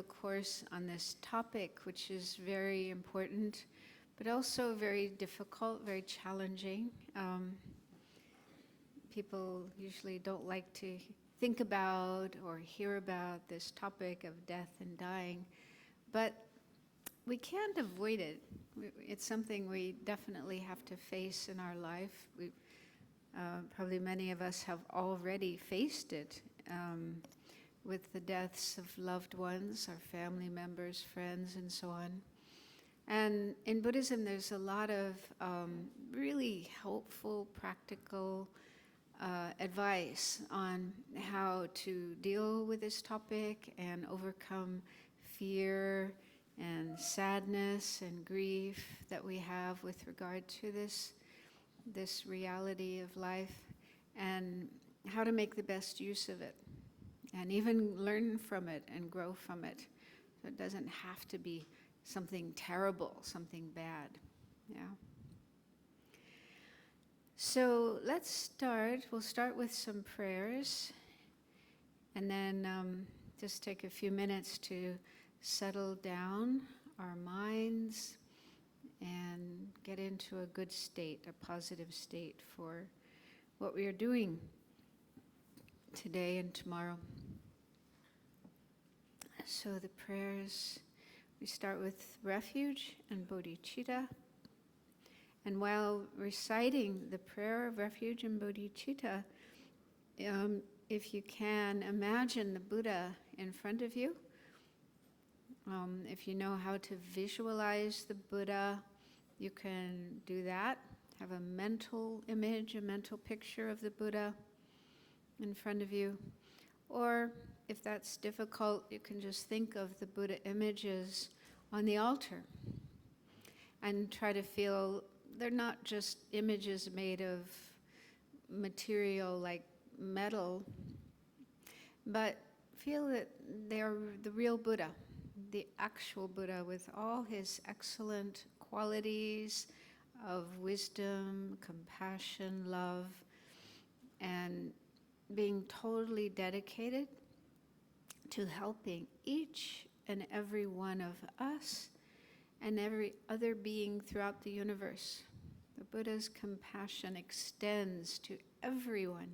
a course on this topic, which is very important, but also very difficult, very challenging. People usually don't like to think about or hear about this topic of death and dying, but we can't avoid it. It's something we definitely have to face in our life. Probably many of us have already faced it with the deaths of loved ones, our family members, friends, and so on. And in Buddhism, there's a lot of really helpful, practical advice on how to deal with this topic and overcome fear and sadness and grief that we have with regard to this reality of life, and how to make the best use of it, and even learn from it and grow from it. So it doesn't have to be something terrible, something bad. Yeah. So let's start. We'll start with some prayers, and then just take a few minutes to settle down our minds and get into a good state, a positive state for what we are doing today and tomorrow. So the prayers, we start with refuge and bodhicitta. And while reciting the prayer of refuge and bodhicitta, if you can, imagine the Buddha in front of you. If you know how to visualize the Buddha, you can do that. Have a mental image, a mental picture of the Buddha in front of you. Or if that's difficult, you can just think of the Buddha images on the altar and try to feel they're not just images made of material like metal, but feel that they're the real Buddha, the actual Buddha with all his excellent qualities of wisdom, compassion, love, and being totally dedicated to helping each and every one of us and every other being throughout the universe. The Buddha's compassion extends to everyone,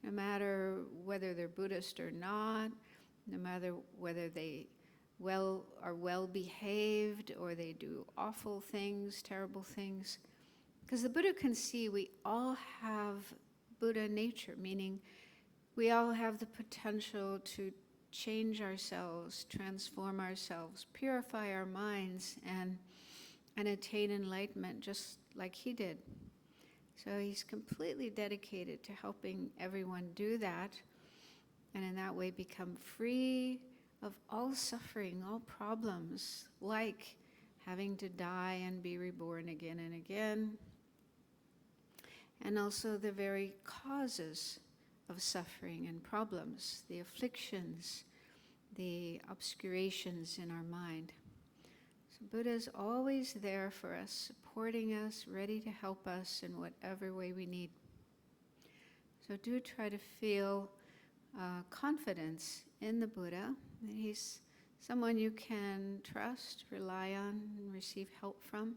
no matter whether they're Buddhist or not, no matter whether they are well behaved or they do awful things, terrible things. Because the Buddha can see we all have Buddha nature, meaning we all have the potential to change ourselves, transform ourselves, purify our minds, and attain enlightenment just like he did. So he's completely dedicated to helping everyone do that, and in that way become free of all suffering, all problems, like having to die and be reborn again and again, and also the very causes of suffering and problems, the afflictions, the obscurations in our mind. So Buddha's always there for us, supporting us, ready to help us in whatever way we need. So do try to feel confidence in the Buddha, that he's someone you can trust, rely on, and receive help from.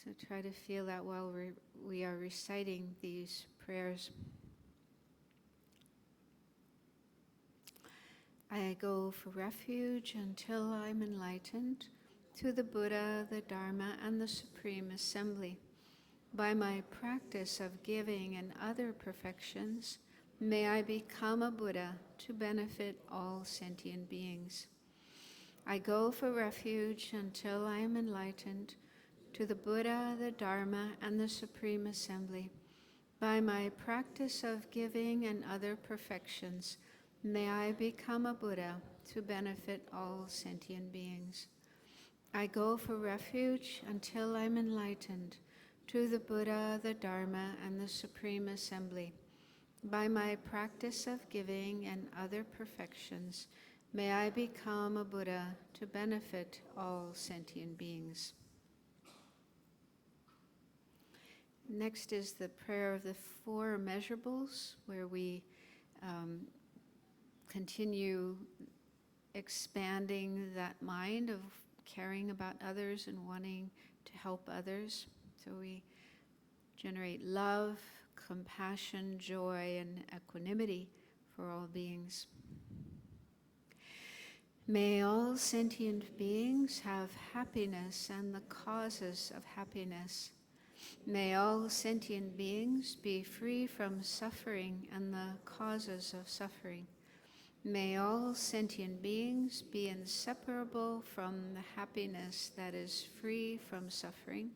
So try to feel that while we are reciting these prayers. I go for refuge until I'm enlightened to the Buddha, the Dharma, and the Supreme Assembly. By my practice of giving and other perfections, may I become a Buddha to benefit all sentient beings. I go for refuge until I am enlightened to the Buddha, the Dharma, and the Supreme Assembly. By my practice of giving and other perfections, may I become a Buddha to benefit all sentient beings. I go for refuge until I'm enlightened to the Buddha, the Dharma, and the Supreme Assembly. By my practice of giving and other perfections, may I become a Buddha to benefit all sentient beings. Next is the prayer of the four immeasurables, where we continue expanding that mind of caring about others and wanting to help others. So we generate love, compassion, joy, and equanimity for all beings. May all sentient beings have happiness and the causes of happiness. May all sentient beings be free from suffering and the causes of suffering. May all sentient beings be inseparable from the happiness that is free from suffering.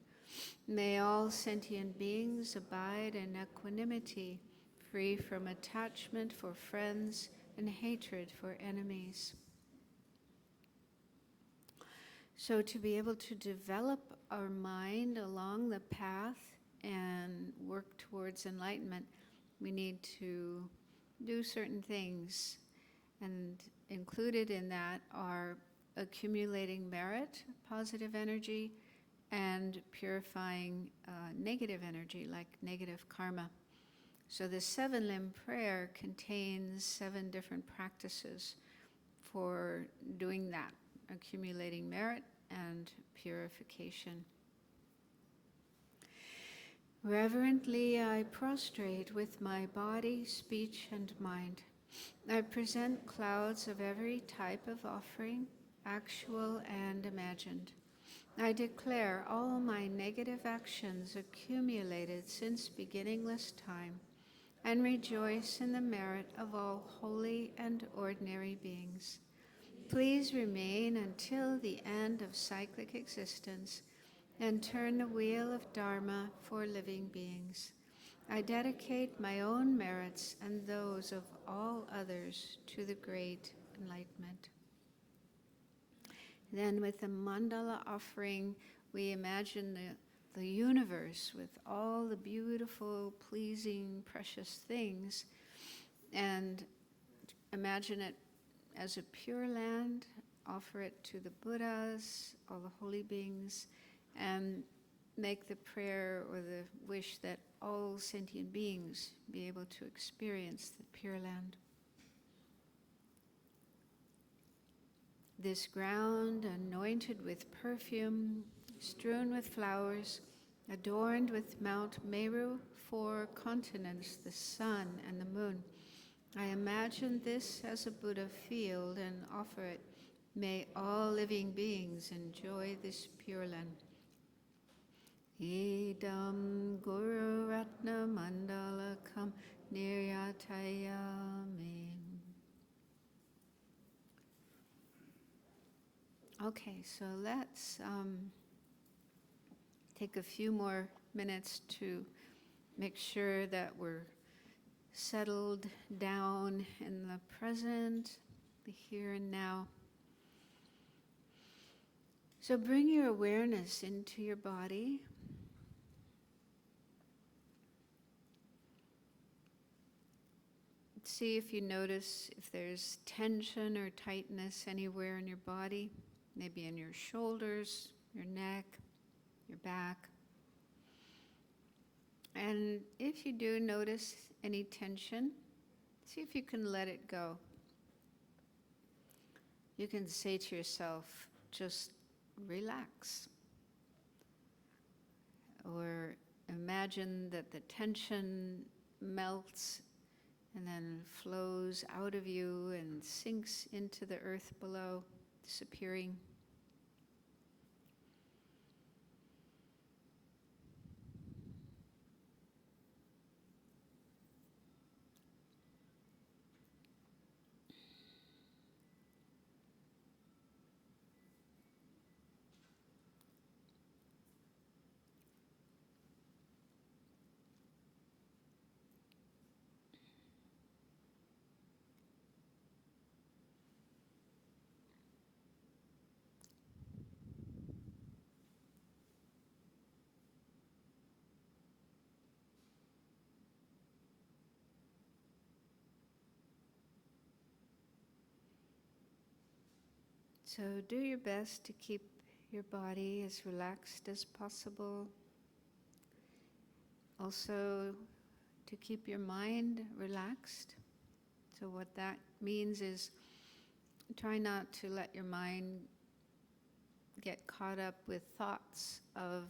May all sentient beings abide in equanimity, free from attachment for friends and hatred for enemies. So to be able to develop our mind along the path and work towards enlightenment, we need to do certain things. And included in that are accumulating merit, positive energy, and purifying negative energy, like negative karma. So the 7-limb prayer contains 7 different practices for doing that, accumulating merit and purification. Reverently I prostrate with my body, speech, and mind. I present clouds of every type of offering, actual and imagined. I declare all my negative actions accumulated since beginningless time, and rejoice in the merit of all holy and ordinary beings. Please remain until the end of cyclic existence and turn the wheel of Dharma for living beings. I dedicate my own merits and those of all others to the great enlightenment. Then with the mandala offering, we imagine the universe with all the beautiful, pleasing, precious things, and imagine it as a pure land, offer it to the Buddhas, all the holy beings, and make the prayer or the wish that all sentient beings be able to experience the Pure Land. This ground, anointed with perfume, strewn with flowers, adorned with Mount Meru, 4 continents, the sun and the moon. I imagine this as a Buddha field and offer it. May all living beings enjoy this Pure Land. Idam Guru Ratna Mandalakam Niryatayami. Okay, so let's take a few more minutes to make sure that we're settled down in the present, the here and now. So bring your awareness into your body. See if you notice if there's tension or tightness anywhere in your body, maybe in your shoulders, your neck, your back. And if you do notice any tension, see if you can let it go. You can say to yourself, just relax. Or imagine that the tension melts and then flows out of you and sinks into the earth below, disappearing. So do your best to keep your body as relaxed as possible. Also, to keep your mind relaxed. So what that means is try not to let your mind get caught up with thoughts of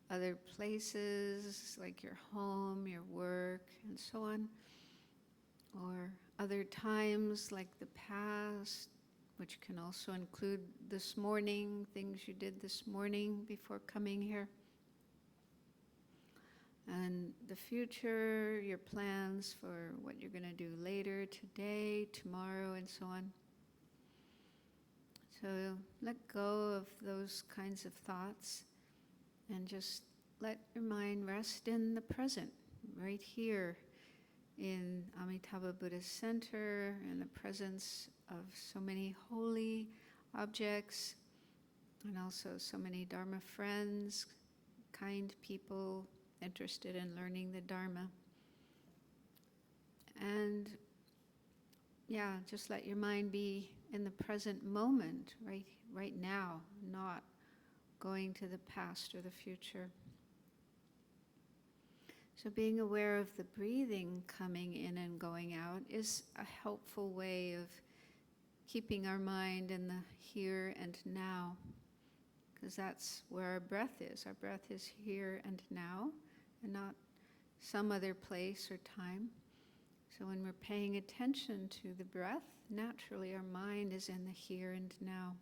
other places, like your home, your work, and so on, or other times like the past, which can also include this morning, things you did this morning before coming here, and the future, your plans for what you're going to do later, today, tomorrow, and so on. So let go of those kinds of thoughts and just let your mind rest in the present, right here in Amitabha Buddhist Center, in the presence of so many holy objects, and also so many Dharma friends, kind people interested in learning the Dharma. And yeah, just let your mind be in the present moment, right now, not going to the past or the future. So being aware of the breathing coming in and going out is a helpful way of keeping our mind in the here and now, because that's where our breath is. Our breath is here and now, and not some other place or time. So when we're paying attention to the breath, naturally our mind is in the here and now.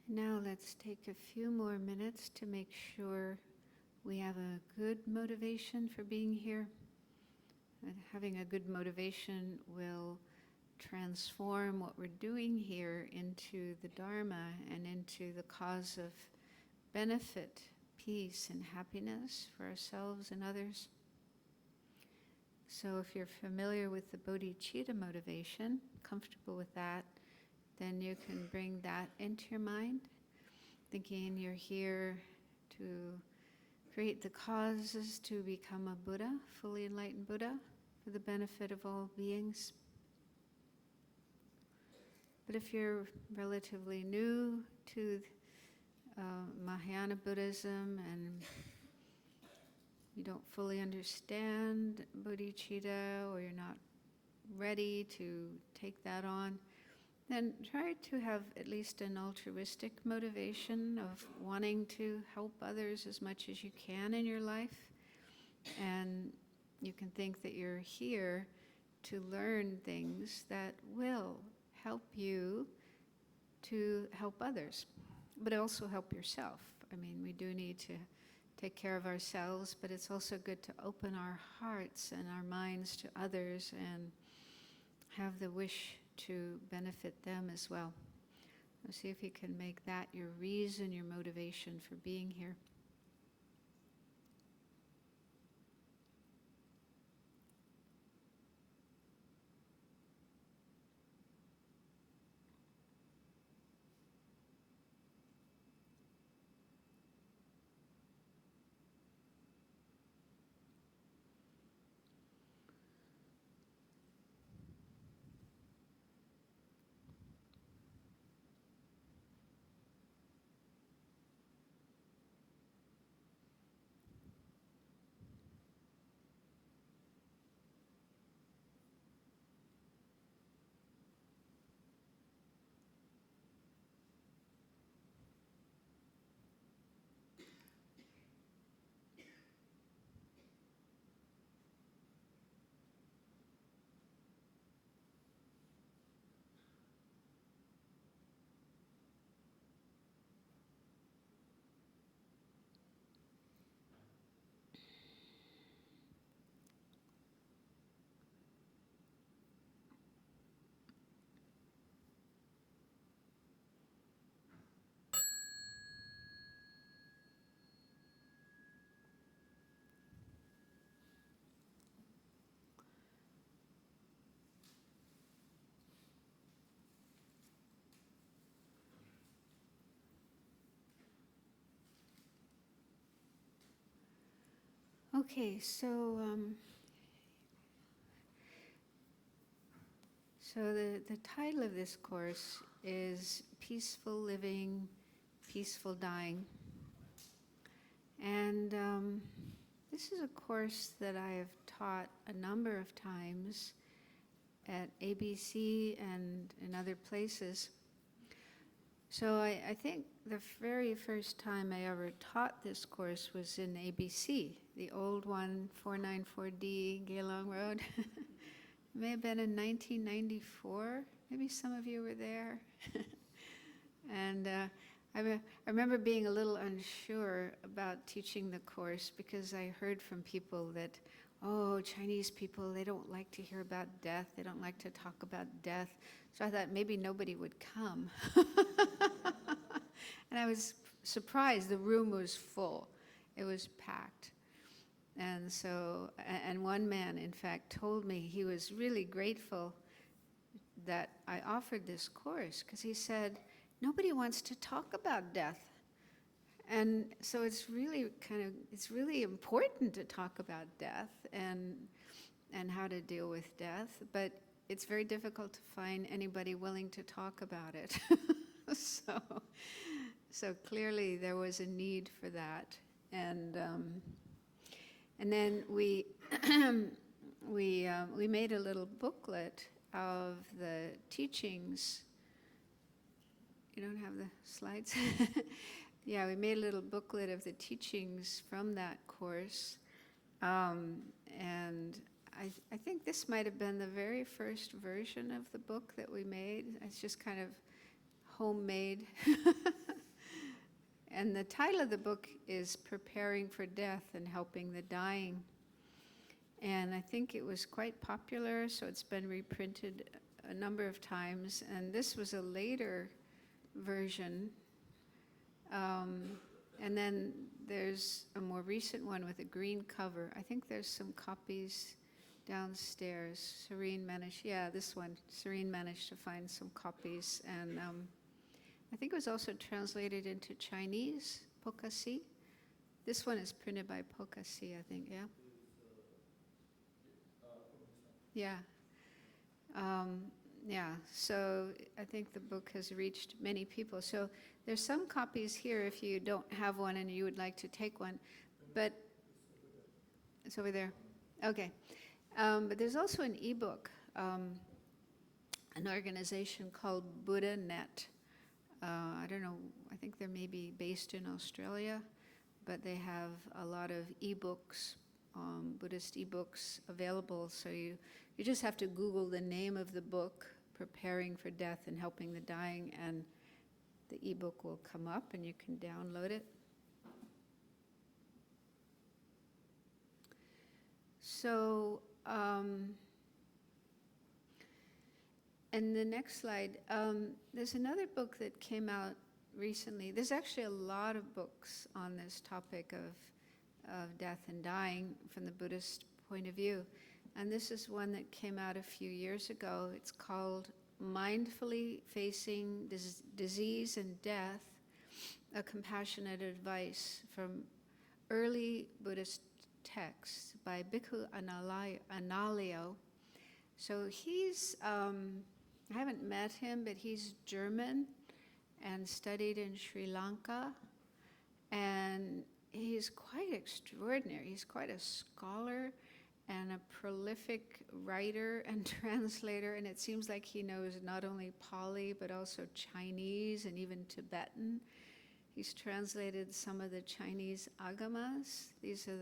Now let's take a few more minutes to make sure we have a good motivation for being here. And having a good motivation will transform what we're doing here into the Dharma and into the cause of benefit, peace, and happiness for ourselves and others. So if you're familiar with the bodhicitta motivation, comfortable with that, then you can bring that into your mind, thinking you're here to create the causes to become a Buddha, fully enlightened Buddha, for the benefit of all beings. But if you're relatively new to Mahayana Buddhism and you don't fully understand bodhicitta, or you're not ready to take that on, then try to have at least an altruistic motivation of wanting to help others as much as you can in your life. And you can think that you're here to learn things that will help you to help others, but also help yourself. I mean, we do need to take care of ourselves, but it's also good to open our hearts and our minds to others and have the wish to benefit them as well. So see if you can make that your reason, your motivation for being here. Okay, so the title of this course is Peaceful Living, Peaceful Dying. And this is a course that I have taught a number of times at ABC and in other places. So I think the very first time I ever taught this course was in ABC, the old one, 494D, Gaylong Road. It may have been in 1994. Maybe some of you were there. And I remember being a little unsure about teaching the course because I heard from people that, oh, Chinese people, they don't like to hear about death. They don't like to talk about death. So I thought maybe nobody would come. And I was surprised. The room was full. It was packed. And so, and one man, in fact, told me he was really grateful that I offered this course because he said, nobody wants to talk about death. And so it's really important to talk about death and how to deal with death, but it's very difficult to find anybody willing to talk about it. So clearly there was a need for that. And then we we made a little booklet of the teachings. You don't have the slides? Yeah, we made a little booklet of the teachings from that course. And I think this might have been the very first version of the book that we made. It's just kind of homemade. And the title of the book is Preparing for Death and Helping the Dying. And I think it was quite popular, so it's been reprinted a number of times. And this was a later version. And then there's a more recent one with a green cover. I think there's some copies downstairs. Serene managed to find some copies. And I think it was also translated into Chinese, Pokasi. This one is printed by Pokasi, I think, yeah? Yeah. Yeah, so I think the book has reached many people. So there's some copies here if you don't have one and you would like to take one, but it's over there. Okay. But there's also an ebook, an organization called Buddha Net. I don't know, I think they're maybe based in Australia, but they have a lot of ebooks, Buddhist ebooks available. So you just have to Google the name of the book, Preparing for Death and Helping the Dying, and the ebook will come up and you can download it. So, and the next slide, there's another book that came out recently. There's actually a lot of books on this topic of death and dying from the Buddhist point of view. And this is one that came out a few years ago. It's called Mindfully Facing Disease and Death, a Compassionate Advice from Early Buddhist Texts by Bhikkhu Analio. So he's, I haven't met him, but he's German and studied in Sri Lanka. And he's quite extraordinary. He's quite a scholar and a prolific writer and translator, and it seems like he knows not only Pali but also Chinese and even Tibetan. He's translated some of the Chinese agamas. These are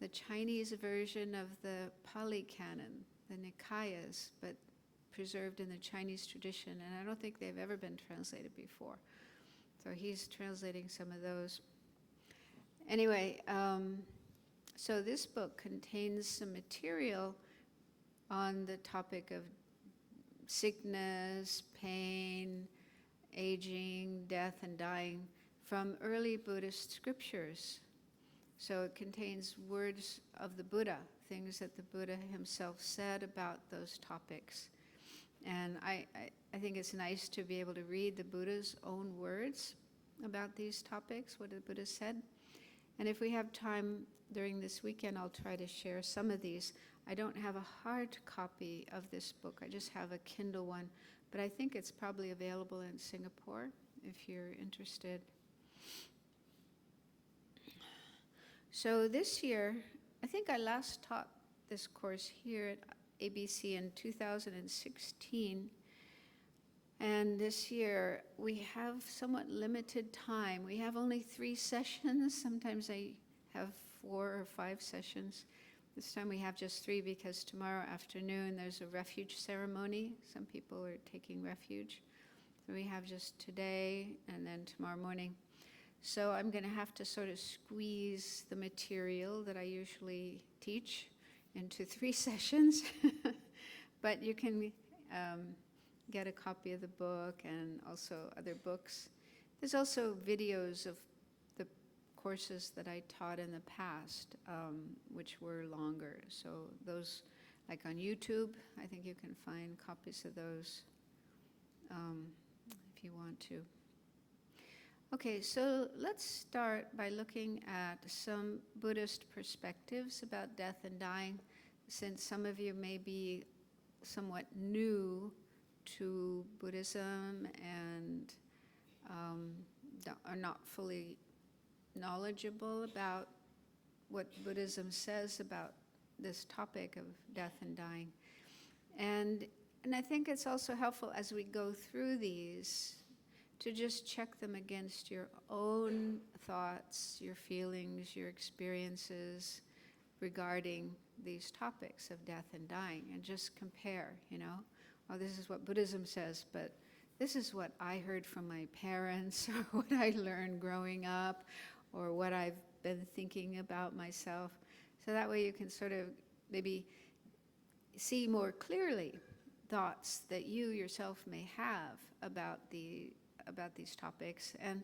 the Chinese version of the Pali canon, the Nikayas, but preserved in the Chinese tradition, and I don't think they've ever been translated before. So he's translating some of those. Anyway, so this book contains some material on the topic of sickness, pain, aging, death, and dying from early Buddhist scriptures. So it contains words of the Buddha, things that the Buddha himself said about those topics. And I think it's nice to be able to read the Buddha's own words about these topics, what the Buddha said. And if we have time during this weekend, I'll try to share some of these. I don't have a hard copy of this book. I just have a Kindle one. But I think it's probably available in Singapore if you're interested. So this year, I think I last taught this course here at ABC in 2016. And this year, we have somewhat limited time. We have only 3 sessions. Sometimes I have 4 or 5 sessions. This time we have just 3 because tomorrow afternoon there's a refuge ceremony. Some people are taking refuge. So we have just today and then tomorrow morning. So I'm going to have to sort of squeeze the material that I usually teach into 3 sessions. But you can get a copy of the book and also other books. There's also videos of the courses that I taught in the past, which were longer. So those, like on YouTube, I think you can find copies of those if you want to. Okay, so let's start by looking at some Buddhist perspectives about death and dying, since some of you may be somewhat new to Buddhism and are not fully knowledgeable about what Buddhism says about this topic of death and dying. And I think it's also helpful as we go through these to just check them against your own thoughts, your feelings, your experiences regarding these topics of death and dying, and just compare, oh, this is what Buddhism says, but this is what I heard from my parents, or what I learned growing up, or what I've been thinking about myself. So that way you can sort of maybe see more clearly thoughts that you yourself may have about these topics. And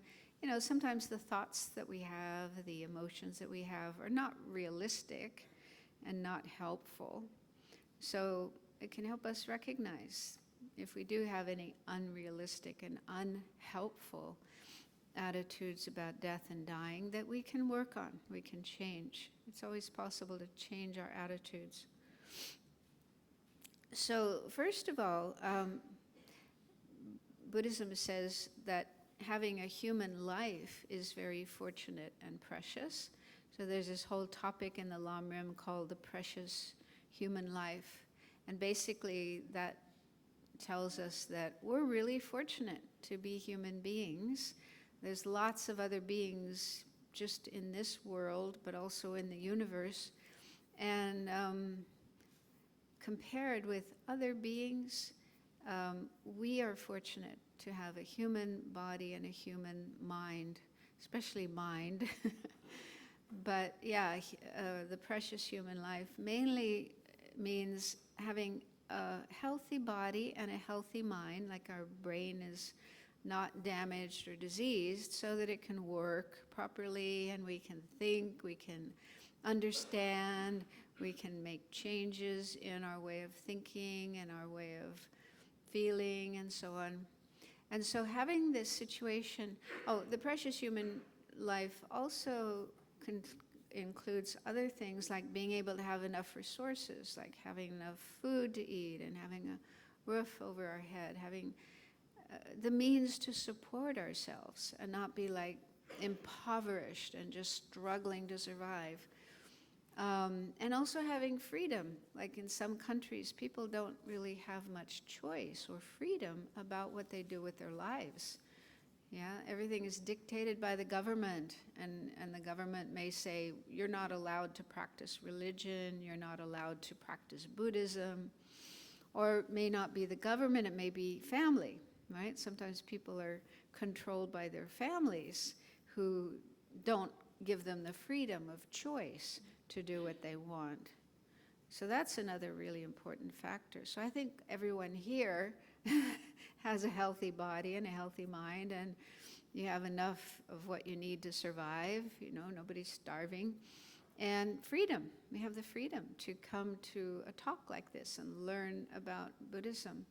sometimes the thoughts that we have, the emotions that we have, are not realistic and not helpful. So it can help us recognize if we do have any unrealistic and unhelpful attitudes about death and dying that we can work on, we can change. It's always possible to change our attitudes. So first of all, Buddhism says that having a human life is very fortunate and precious. So there's this whole topic in the Lamrim called the precious human life. And basically that tells us that we're really fortunate to be human beings. There's lots of other beings just in this world, but also in the universe. And compared with other beings, we are fortunate to have a human body and a human mind, especially mind. But yeah, the precious human life mainly means having a healthy body and a healthy mind, like our brain is not damaged or diseased, so that it can work properly and we can think, we can understand, we can make changes in our way of thinking and our way of feeling and so on. And so having this situation, the precious human life also includes other things like being able to have enough resources, like having enough food to eat and having a roof over our head, having the means to support ourselves and not be like impoverished and just struggling to survive. And also having freedom. Like in some countries, people don't really have much choice or freedom about what they do with their lives. Yeah, everything is dictated by the government, and the government may say, you're not allowed to practice religion, you're not allowed to practice Buddhism, or it may not be the government, it may be family, right? Sometimes people are controlled by their families who don't give them the freedom of choice to do what they want. So that's another really important factor. So I think everyone here has a healthy body and a healthy mind, and you have enough of what you need to survive, nobody's starving. And freedom, we have the freedom to come to a talk like this and learn about Buddhism.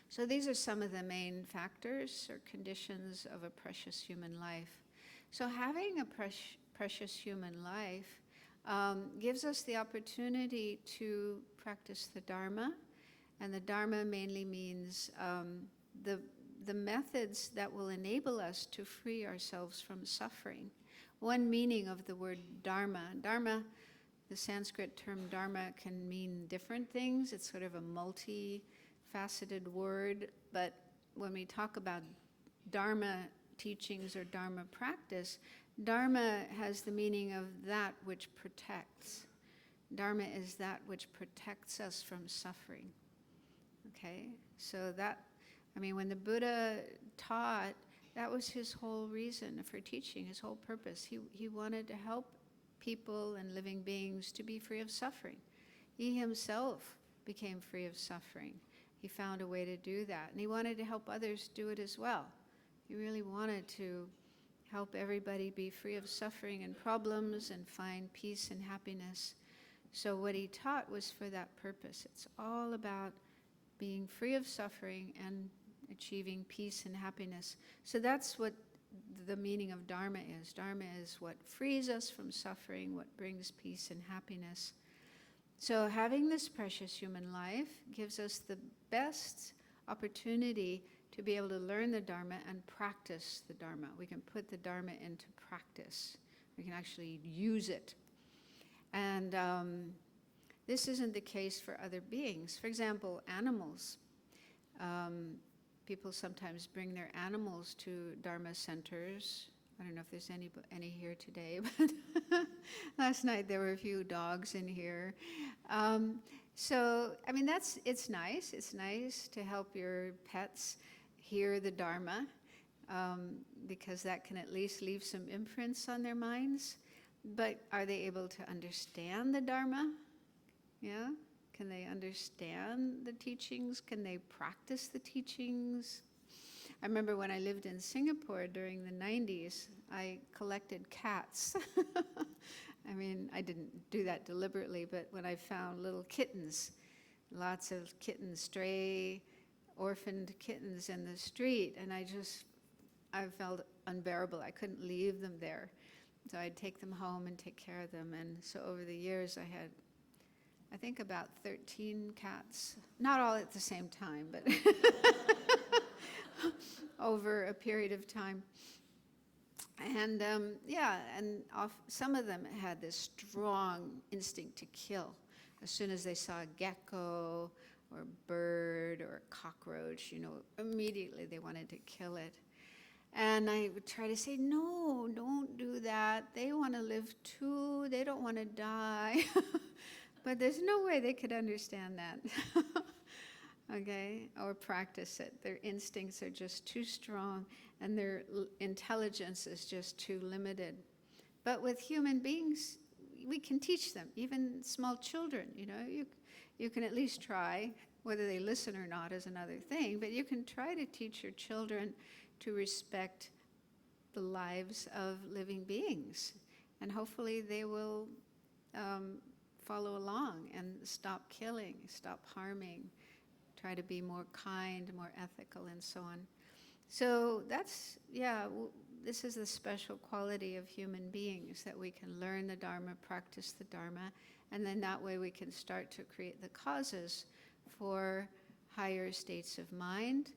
So these are some of the main factors or conditions of a precious human life. So having a precious human life gives us the opportunity to practice the Dharma. And the Dharma mainly means the methods that will enable us to free ourselves from suffering. One meaning of the word Dharma, the Sanskrit term Dharma can mean different things. It's sort of a multi-faceted word, but when we talk about Dharma teachings or Dharma practice, Dharma has the meaning of that which protects. Dharma is that which protects us from suffering. Okay? So that, I mean, when the Buddha taught, that was his whole reason for teaching, his whole purpose. He wanted to help people and living beings to be free of suffering. He himself became free of suffering. He found a way to do that, and he wanted to help others do it as well. He really wanted to help everybody be free of suffering and problems and find peace and happiness. So what he taught was for that purpose. It's all about being free of suffering and achieving peace and happiness. So that's what the meaning of Dharma is. Dharma is what frees us from suffering, what brings peace and happiness. So having this precious human life gives us the best opportunity to be able to learn the Dharma and practice the Dharma. We can put the Dharma into practice. We can actually use it. And this isn't the case for other beings. For example, animals. People sometimes bring their animals to Dharma centers. I don't know if there's any here today, but last night there were a few dogs in here. So, I mean, it's nice. It's nice to help your pets hear the Dharma, because that can at least leave some imprints on their minds. But are they able to understand the Dharma? Yeah? Can they understand the teachings? Can they practice the teachings? I remember when I lived in Singapore during the 90s, I collected cats. I mean, I didn't do that deliberately, but when I found little kittens, lots of kittens, stray, orphaned kittens in the street, and I felt unbearable. I couldn't leave them there. So I'd take them home and take care of them. And so over the years, I had, I think, about 13 cats. Not all at the same time, but over a period of time. And some of them had this strong instinct to kill. As soon as they saw a gecko or a bird or a cockroach, immediately they wanted to kill it. And I would try to say, no, don't do that. They want to live too. They don't want to die. But there's no way they could understand that. Okay? Or practice it. Their instincts are just too strong, and their intelligence is just too limited. But with human beings, we can teach them, even small children. You can at least try. Whether they listen or not is another thing, but you can try to teach your children to respect the lives of living beings. And hopefully they will follow along and stop killing, stop harming, try to be more kind, more ethical, and so on. So that's, this is the special quality of human beings, that we can learn the Dharma, practice the Dharma, and then that way we can start to create the causes for higher states of mind,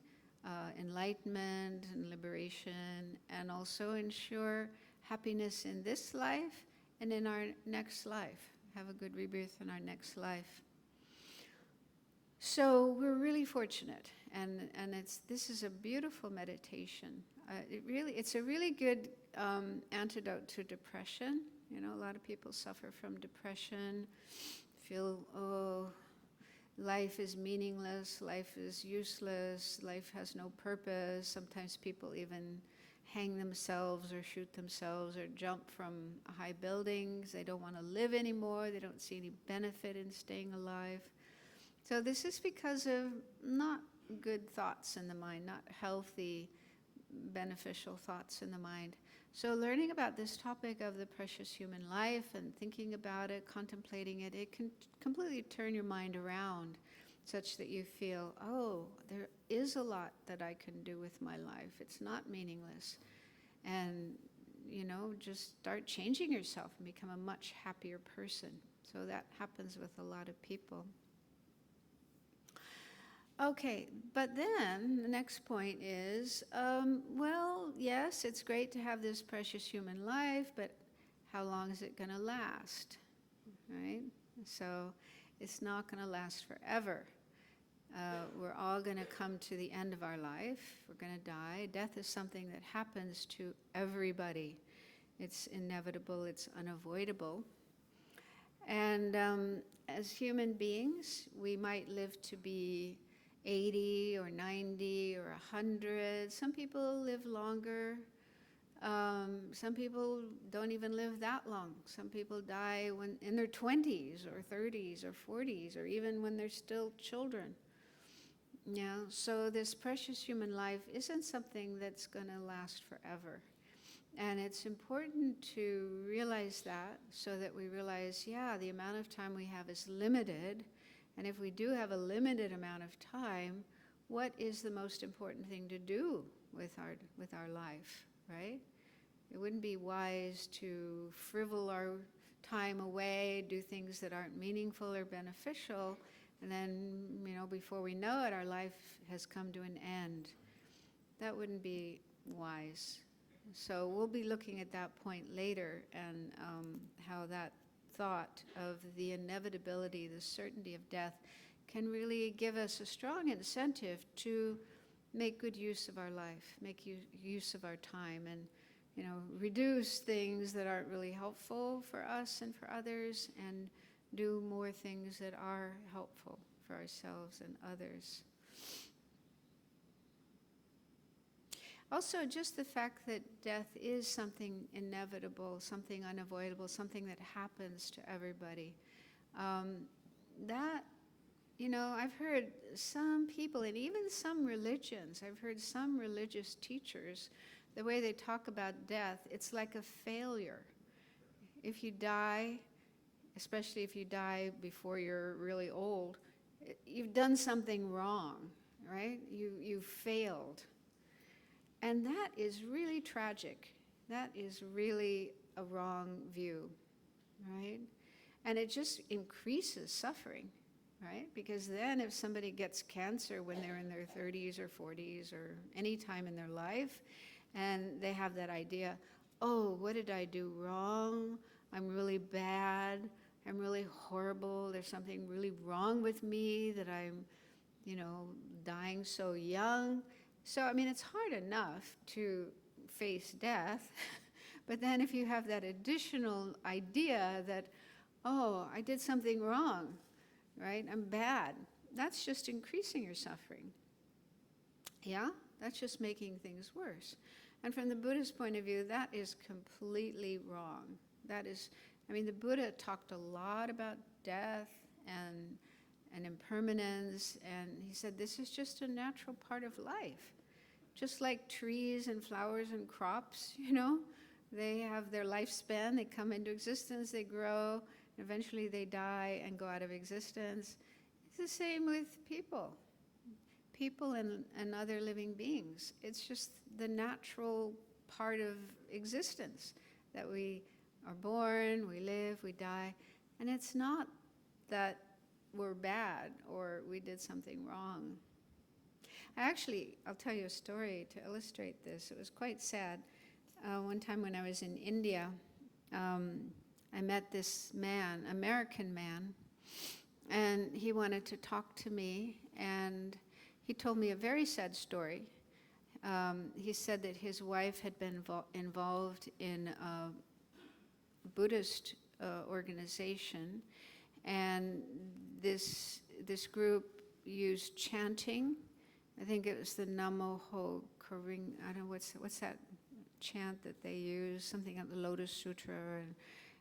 enlightenment and liberation, and also ensure happiness in this life and in our next life. Have a good rebirth in our next life. So we're really fortunate, and this is a beautiful meditation. It's a really good antidote to depression. A lot of people suffer from depression, feel, life is meaningless, life is useless, life has no purpose. Sometimes people even hang themselves or shoot themselves or jump from high buildings. They don't want to live anymore. They don't see any benefit in staying alive. So this is because of not good thoughts in the mind, not healthy, beneficial thoughts in the mind. So learning about this topic of the precious human life and thinking about it, contemplating it, it can completely turn your mind around such that you feel, there is a lot that I can do with my life. It's not meaningless. And, just start changing yourself and become a much happier person. So that happens with a lot of people. Okay, but then the next point is, well, yes, it's great to have this precious human life, but how long is it going to last, right? So it's not going to last forever. We're all going to come to the end of our life. We're going to die. Death is something that happens to everybody. It's inevitable. It's unavoidable. And as human beings, we might live to be 80 or 90 or 100. Some people live longer. Some people don't even live that long. Some people die when in their 20s or 30s or 40s, or even when they're still children. Yeah, so this precious human life isn't something that's going to last forever. And it's important to realize that, so that we realize, yeah, the amount of time we have is limited. And if we do have a limited amount of time, what is the most important thing to do with our life, right? It wouldn't be wise to frivol our time away, do things that aren't meaningful or beneficial, and then, before we know it, our life has come to an end. That wouldn't be wise. So we'll be looking at that point later, and how that thought of the inevitability, the certainty of death, can really give us a strong incentive to make good use of our life, make use of our time, and reduce things that aren't really helpful for us and for others, and do more things that are helpful for ourselves and others. Also, just the fact that death is something inevitable, something unavoidable, something that happens to everybody. I've heard some people, and even some religions, I've heard some religious teachers, the way they talk about death, it's like a failure. If you die, especially if you die before you're really old, you've done something wrong, right? You failed. And that is really tragic. That is really a wrong view, right? And it just increases suffering, right? Because then if somebody gets cancer when they're in their 30s or 40s or any time in their life, and they have that idea, oh, what did I do wrong? I'm really bad. I'm really horrible. There's something really wrong with me that I'm, dying so young. So, it's hard enough to face death, but then if you have that additional idea that, oh, I did something wrong, right? I'm bad. That's just increasing your suffering. Yeah? That's just making things worse. And from the Buddhist point of view, that is completely wrong. That is, the Buddha talked a lot about death and impermanence, and he said this is just a natural part of life. Just like trees and flowers and crops, they have their lifespan, they come into existence, they grow, and eventually they die and go out of existence. It's the same with people and other living beings. It's just the natural part of existence, that we are born, we live, we die, and it's not that we're bad or we did something wrong. I'll tell you a story to illustrate this. It was quite sad. One time when I was in India, I met this man, American man, and he wanted to talk to me, and he told me a very sad story. He said that his wife had been involved in a Buddhist organization, and this group used chanting. I think it was the Namo Ho Karing. I don't know what's that chant that they use. Something at the Lotus Sutra,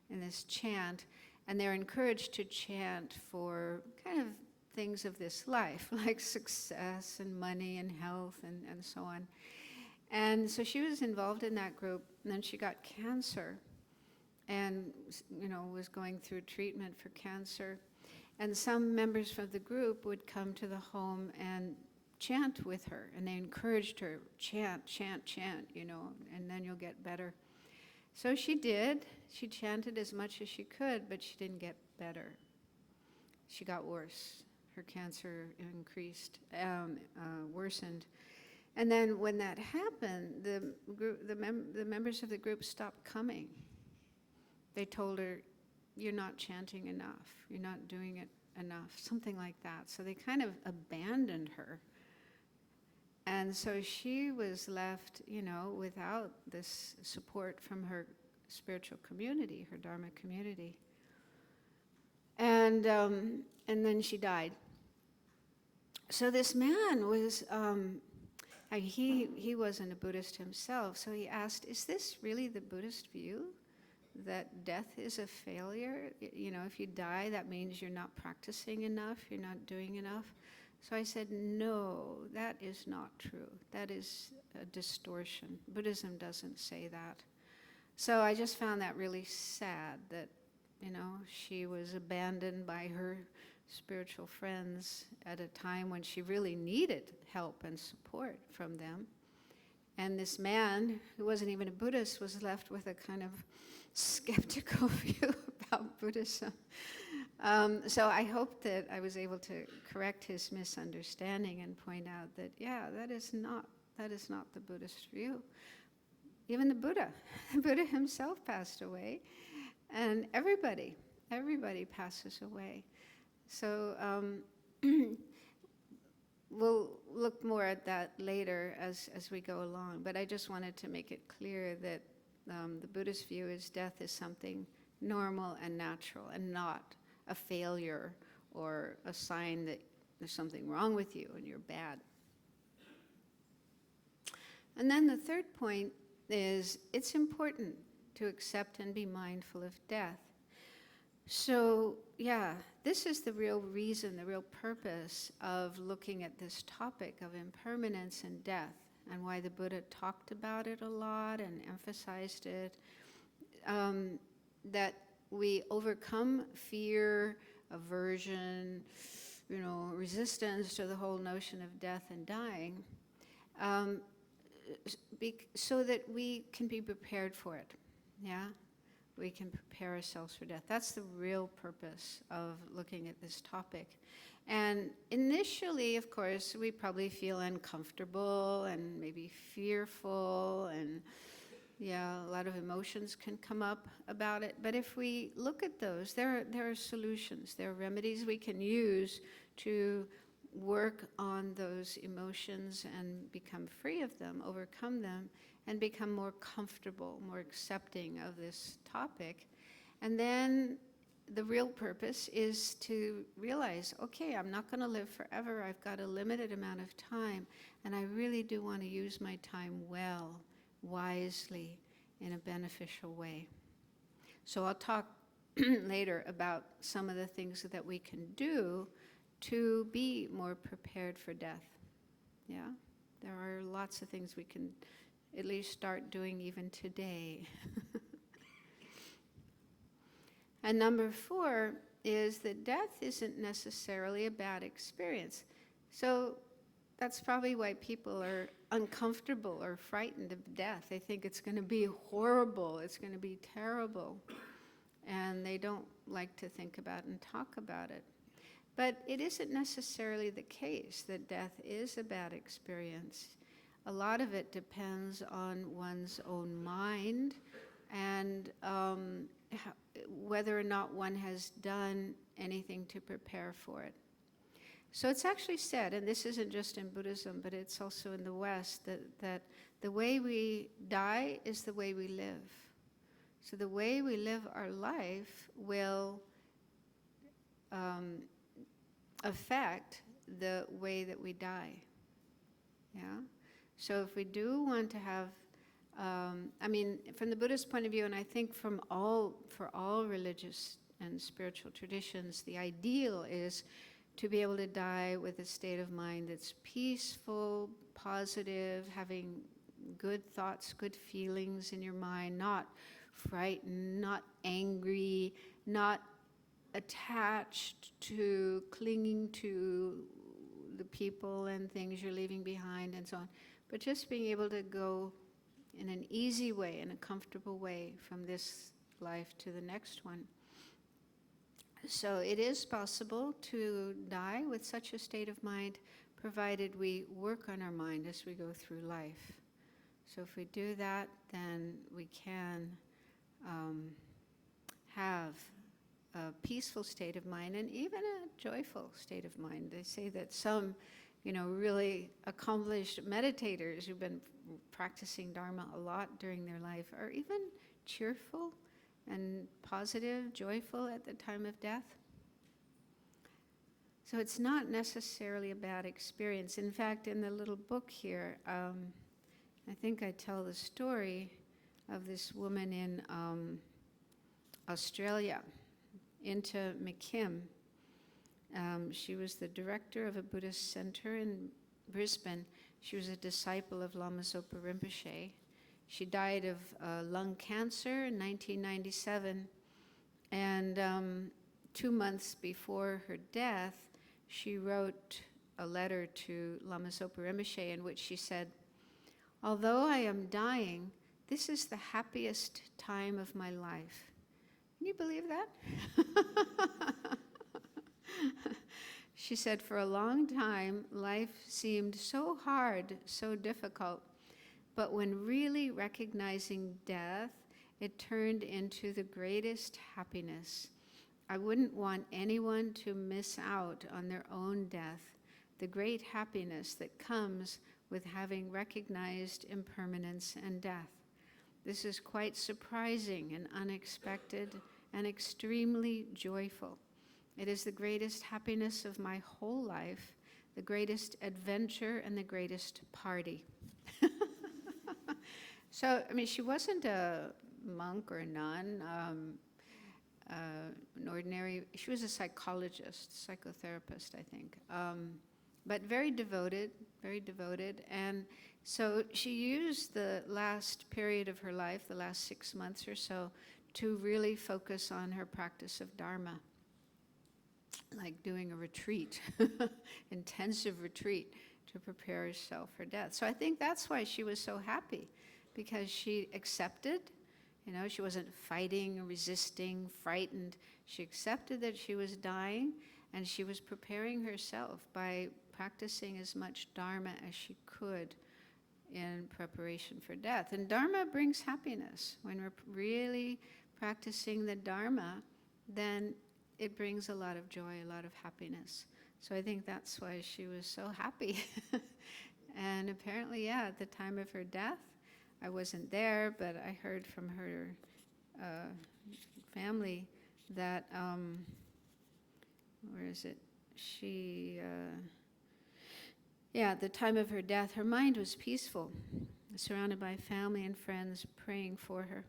and this chant, and they're encouraged to chant for kind of things of this life, like success and money and health and so on. And so she was involved in that group, and then she got cancer, and was going through treatment for cancer. And some members from the group would come to the home and chant with her, and they encouraged her, chant, chant, chant, and then you'll get better. So she did. She chanted as much as she could, but she didn't get better. She got worse. Her cancer increased, worsened. And then when that happened, the members of the group stopped coming. They told her, "You're not chanting enough. You're not doing it enough," something like that. So they kind of abandoned her. And so she was left, without this support from her spiritual community, her Dharma community. And then she died. So this man was, he wasn't a Buddhist himself, so he asked, "Is this really the Buddhist view? That death is a failure? If you die, that means you're not practicing enough, you're not doing enough?" So I said, "No, that is not true. That is a distortion. Buddhism doesn't say that." So I just found that really sad that, she was abandoned by her spiritual friends at a time when she really needed help and support from them. And this man, who wasn't even a Buddhist, was left with a kind of skeptical view about Buddhism. So I hope that I was able to correct his misunderstanding and point out that, that is not the Buddhist view. Even the Buddha himself passed away, and everybody passes away. So we'll look more at that later as we go along. But I just wanted to make it clear that the Buddhist view is death is something normal and natural and not a failure or a sign that there's something wrong with you and you're bad. And then the third point is it's important to accept and be mindful of death. So, this is the real reason, the real purpose of looking at this topic of impermanence and death, and why the Buddha talked about it a lot and emphasized it, that we overcome fear, aversion, resistance to the whole notion of death and dying, so that we can be prepared for it, We can prepare ourselves for death. That's the real purpose of looking at this topic. And initially, of course, we probably feel uncomfortable and maybe fearful, and a lot of emotions can come up about it. But if we look at those, there are solutions, there are remedies we can use to work on those emotions and become free of them, overcome them, and become more comfortable, more accepting of this topic. And then the real purpose is to realize, okay, I'm not going to live forever. I've got a limited amount of time, and I really do want to use my time well, wisely, in a beneficial way. So I'll talk later about some of the things that we can do to be more prepared for death. There are lots of things we can at least start doing even today. And number 4 is that death isn't necessarily a bad experience. So that's probably why people are uncomfortable or frightened of death. They think it's going to be horrible, it's going to be terrible, and they don't like to think about and talk about it. But it isn't necessarily the case that death is a bad experience. A lot of it depends on one's own mind and whether or not one has done anything to prepare for it. So it's actually said, and this isn't just in Buddhism, but it's also in the West, that the way we die is the way we live. So the way we live our life will affect the way that we die. So if we do want to have, from the Buddhist point of view, and I think for all religious and spiritual traditions, the ideal is to be able to die with a state of mind that's peaceful, positive, having good thoughts, good feelings in your mind, not frightened, not angry, not attached to, clinging to the people and things you're leaving behind and so on, but just being able to go in an easy way, in a comfortable way, from this life to the next one. So it is possible to die with such a state of mind, provided we work on our mind as we go through life. So if we do that, then we can have a peaceful state of mind and even a joyful state of mind. They say that some, really accomplished meditators who've been practicing Dharma a lot during their life are even cheerful and positive, joyful at the time of death. So it's not necessarily a bad experience. In fact, in the little book here, I think I tell the story of this woman in Australia, Inta McKim. She was the director of a Buddhist center in Brisbane. She was a disciple of Lama Zopa Rinpoche. She died of lung cancer in 1997, and 2 months before her death, she wrote a letter to Lama Zopa Rinpoche in which she said, "Although I am dying, this is the happiest time of my life." Can you believe that? She said, "For a long time, life seemed so hard, so difficult. But when really recognizing death, it turned into the greatest happiness. I wouldn't want anyone to miss out on their own death, the great happiness that comes with having recognized impermanence and death. This is quite surprising and unexpected and extremely joyful. It is the greatest happiness of my whole life, the greatest adventure and the greatest party." So, she wasn't a monk or a nun, an ordinary, she was a psychologist, psychotherapist, I think, but very devoted. And so she used the last period of her life, the last 6 months or so, to really focus on her practice of Dharma, like doing a retreat, intensive retreat, to prepare herself for death. So I think that's why she was so happy, because she accepted, she wasn't fighting, resisting, frightened. She accepted that she was dying, and she was preparing herself by practicing as much Dharma as she could in preparation for death. And Dharma brings happiness. When we're really practicing the Dharma, then it brings a lot of joy, a lot of happiness. So I think that's why she was so happy. And apparently, at the time of her death, I wasn't there, but I heard from her family that, where is it? She, at the time of her death, her mind was peaceful, surrounded by family and friends praying for her.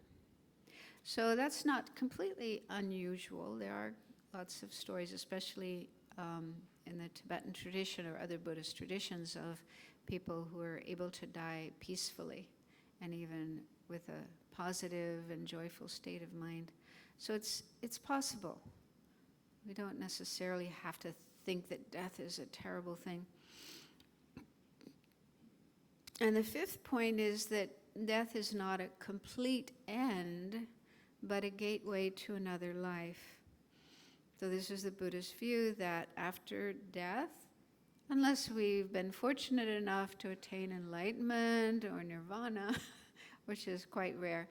So that's not completely unusual. There are lots of stories, especially in the Tibetan tradition or other Buddhist traditions, of people who are able to die peacefully and even with a positive and joyful state of mind. So it's possible. We don't necessarily have to think that death is a terrible thing. And the fifth point is that death is not a complete end, but a gateway to another life. So this is the Buddhist view that after death, unless we've been fortunate enough to attain enlightenment or nirvana, which is quite rare,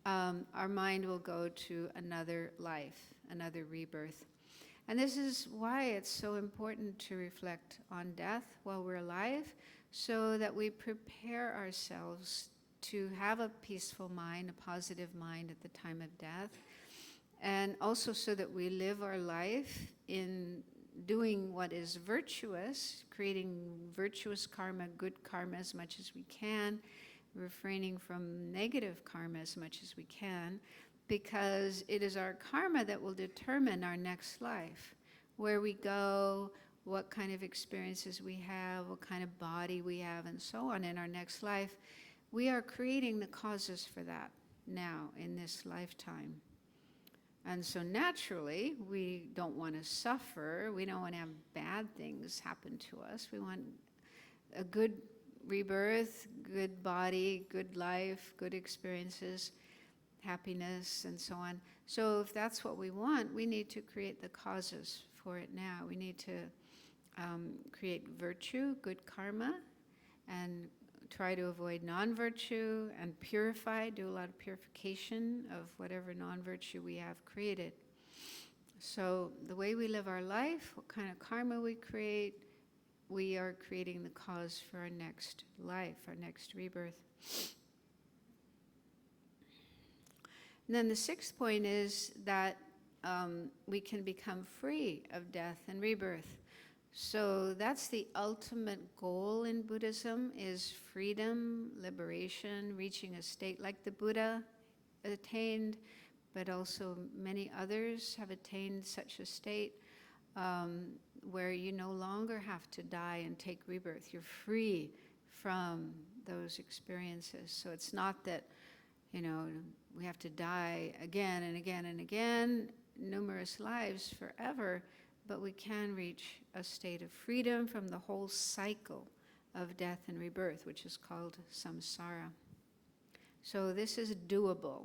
our mind will go to another life, another rebirth. And this is why it's so important to reflect on death while we're alive, so that we prepare ourselves to have a peaceful mind, a positive mind at the time of death, and also so that we live our life in doing what is virtuous, creating virtuous karma, good karma as much as we can, refraining from negative karma as much as we can, because it is our karma that will determine our next life, where we go, what kind of experiences we have, what kind of body we have, and so on in our next life. We are creating the causes for that now in this lifetime. And so naturally, we don't want to suffer. We don't want to have bad things happen to us. We want a good rebirth, good body, good life, good experiences, happiness, and so on. So if that's what we want, we need to create the causes for it now. We need to create virtue, good karma, and try to avoid non-virtue, and purify, do a lot of purification of whatever non-virtue we have created. So the way we live our life, what kind of karma we create, we are creating the cause for our next life, our next rebirth. And then the sixth point is that we can become free of death and rebirth. So that's the ultimate goal in Buddhism, is freedom, liberation, reaching a state like the Buddha attained, but also many others have attained such a state where you no longer have to die and take rebirth. You're free from those experiences. So it's not that, we have to die again and again and again, numerous lives forever, but we can reach a state of freedom from the whole cycle of death and rebirth, which is called samsara. So this is doable,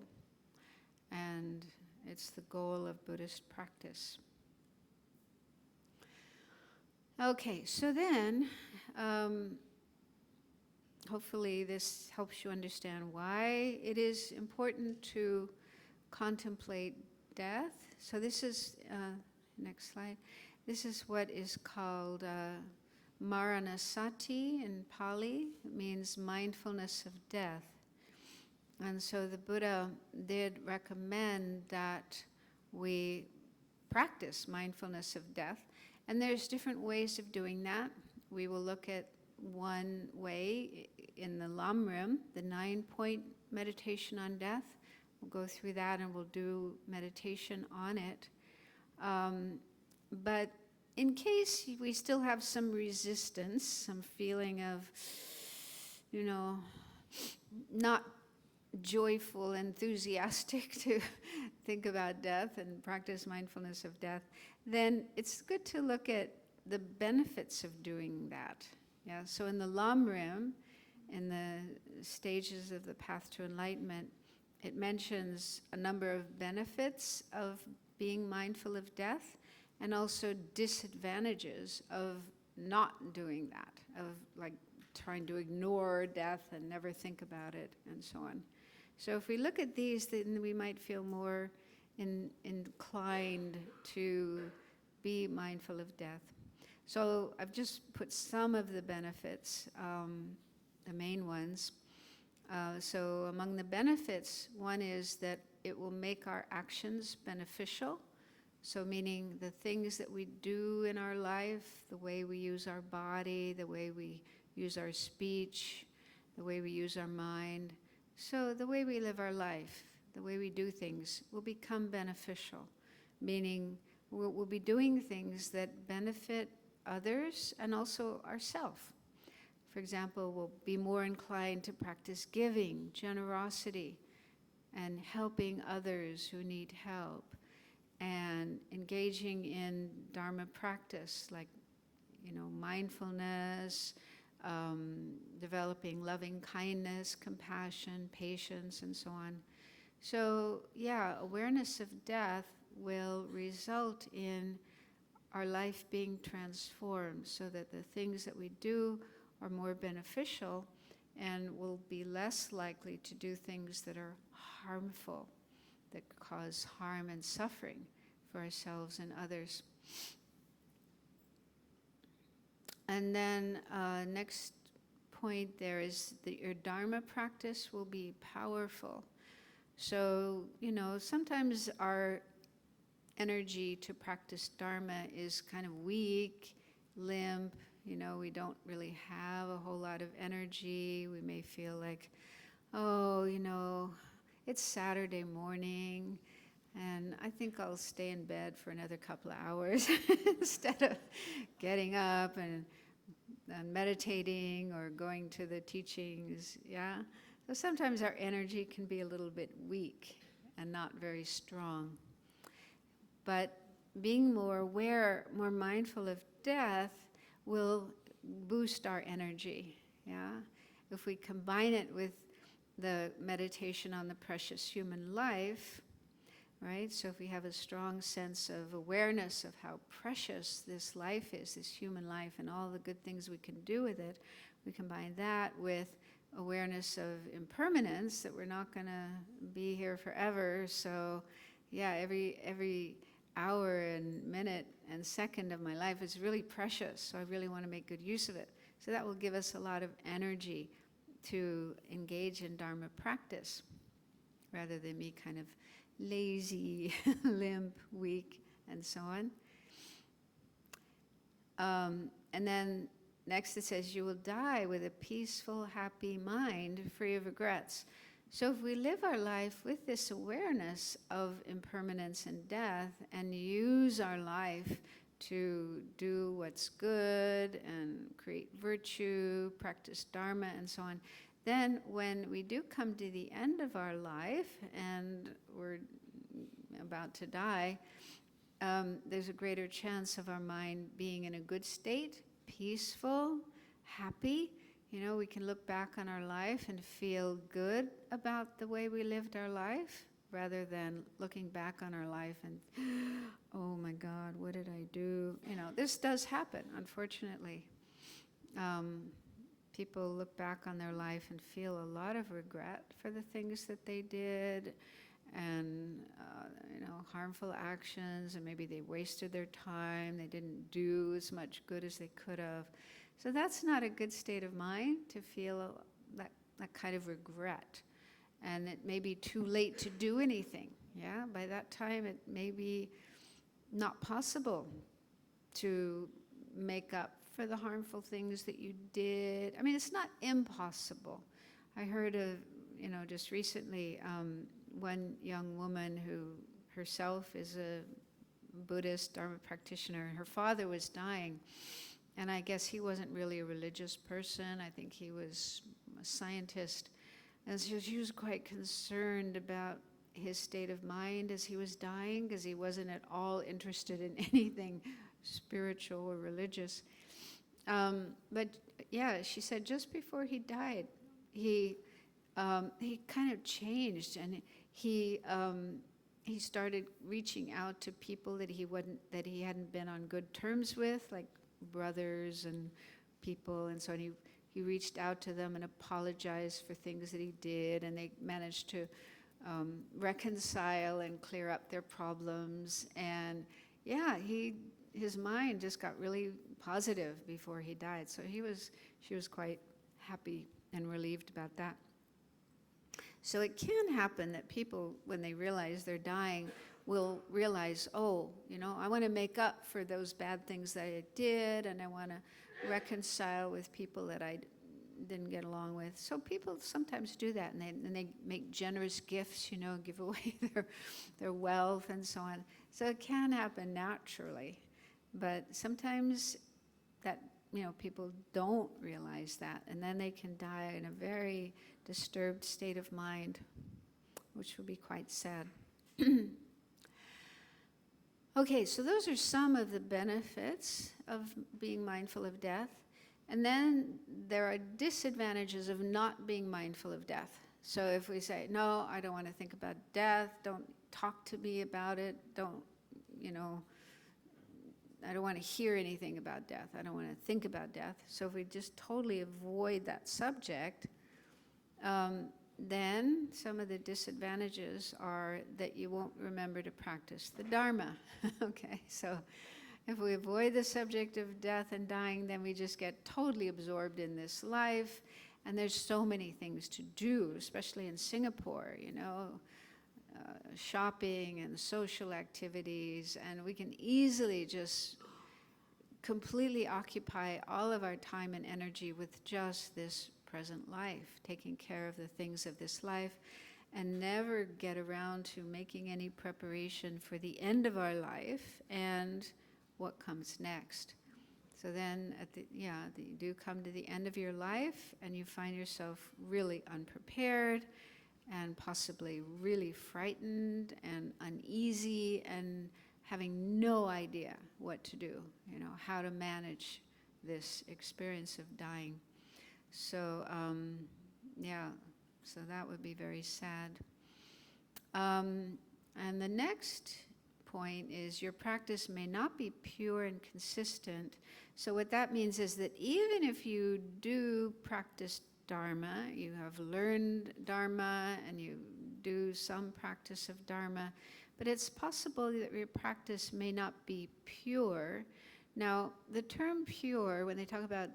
and it's the goal of Buddhist practice. Okay, so then, hopefully this helps you understand why it is important to contemplate death. So this is, next slide, this is what is called maranasati in Pali. It means mindfulness of death. And so the Buddha did recommend that we practice mindfulness of death. And there's different ways of doing that. We will look at one way in the Lamrim, the 9-point meditation on death. We'll go through that and we'll do meditation on it. But in case we still have some resistance, some feeling of, not joyful, enthusiastic to think about death and practice mindfulness of death, then it's good to look at the benefits of doing that. Yeah. So in the Lamrim, in the stages of the path to enlightenment, it mentions a number of benefits of being mindful of death, and also disadvantages of not doing that, of like trying to ignore death and never think about it, and so on. So if we look at these, then we might feel more inclined to be mindful of death. So I've just put some of the benefits, the main ones. So among the benefits, one is that it will make our actions beneficial. So meaning the things that we do in our life, the way we use our body, the way we use our speech, the way we use our mind. So the way we live our life, the way we do things will become beneficial, meaning we'll be doing things that benefit others and also ourselves. For example, we'll be more inclined to practice giving, generosity, and helping others who need help, and engaging in Dharma practice like, mindfulness, developing loving kindness, compassion, patience, and so on. So, awareness of death will result in our life being transformed so that the things that we do are more beneficial, and we'll be less likely to do things that are harmful, that cause harm and suffering for ourselves and others. And then next point there is that your Dharma practice will be powerful. So, sometimes our energy to practice Dharma is kind of weak, limp. We don't really have a whole lot of energy. We may feel like, it's Saturday morning, and I think I'll stay in bed for another couple of hours instead of getting up and meditating or going to the teachings, yeah? So sometimes our energy can be a little bit weak and not very strong. But being more aware, more mindful of death will boost our energy. yeah? If we combine it with the meditation on the precious human life, right? So if we have a strong sense of awareness of how precious this life is, this human life, and all the good things we can do with it, we combine that with awareness of impermanence, that we're not going to be here forever. So yeah, every hour and minute and second of my life is really precious, so I really want to make good use of it. So that will give us a lot of energy to engage in Dharma practice, rather than be kind of lazy, limp, weak, and so on. And then next it says, you will die with a peaceful, happy mind, free of regrets. So if we live our life with this awareness of impermanence and death, and use our life to do what's good and create virtue, practice Dharma, and so on, then when we do come to the end of our life and we're about to die, there's a greater chance of our mind being in a good state, peaceful, happy. You know, we can look back on our life and feel good about the way we lived our life, rather than looking back on our life and, oh my God, what did I do? You know, this does happen, unfortunately. People look back on their life and feel a lot of regret for the things that they did, and harmful actions, and maybe they wasted their time, they didn't do as much good as they could have. So that's not a good state of mind, to feel that kind of regret. And it may be too late to do anything. Yeah, by that time it may be not possible to make up for the harmful things that you did. I mean, it's not impossible. I heard of, just recently, one young woman who herself is a Buddhist Dharma practitioner. Her father was dying, and I guess he wasn't really a religious person. I think he was a scientist. And so she was quite concerned about his state of mind as he was dying, because he wasn't at all interested in anything spiritual or religious. But yeah, she said just before he died, he kind of changed, and he started reaching out to people that he hadn't been on good terms with, like brothers and people, and so on. He reached out to them and apologized for things that he did, and they managed to reconcile and clear up their problems. And yeah, his mind just got really positive before he died. So she was quite happy and relieved about that. So it can happen that people, when they realize they're dying, will realize, oh, I want to make up for those bad things that I did, and I want to reconcile with people that I didn't get along with. So people sometimes do that, and they make generous gifts, give away their wealth and so on. So it can happen naturally, but sometimes that people don't realize that, and then they can die in a very disturbed state of mind, which would be quite sad. Okay, so those are some of the benefits of being mindful of death. And then there are disadvantages of not being mindful of death. So if we say, no, I don't want to think about death, don't talk to me about it, I don't want to hear anything about death, I don't want to think about death. So if we just totally avoid that subject, then some of the disadvantages are that you won't remember to practice the Dharma. Okay, so if we avoid the subject of death and dying, then we just get totally absorbed in this life. And there's so many things to do, especially in Singapore, shopping and social activities. And we can easily just completely occupy all of our time and energy with just this present life, taking care of the things of this life, and never get around to making any preparation for the end of our life and what comes next. So then, you do come to the end of your life, and you find yourself really unprepared, and possibly really frightened and uneasy, and having no idea what to do, how to manage this experience of dying. So, yeah, so that would be very sad. And the next point is your practice may not be pure and consistent. So what that means is that even if you do practice Dharma, you have learned Dharma and you do some practice of Dharma, but it's possible that your practice may not be pure. Now, the term pure, when they talk about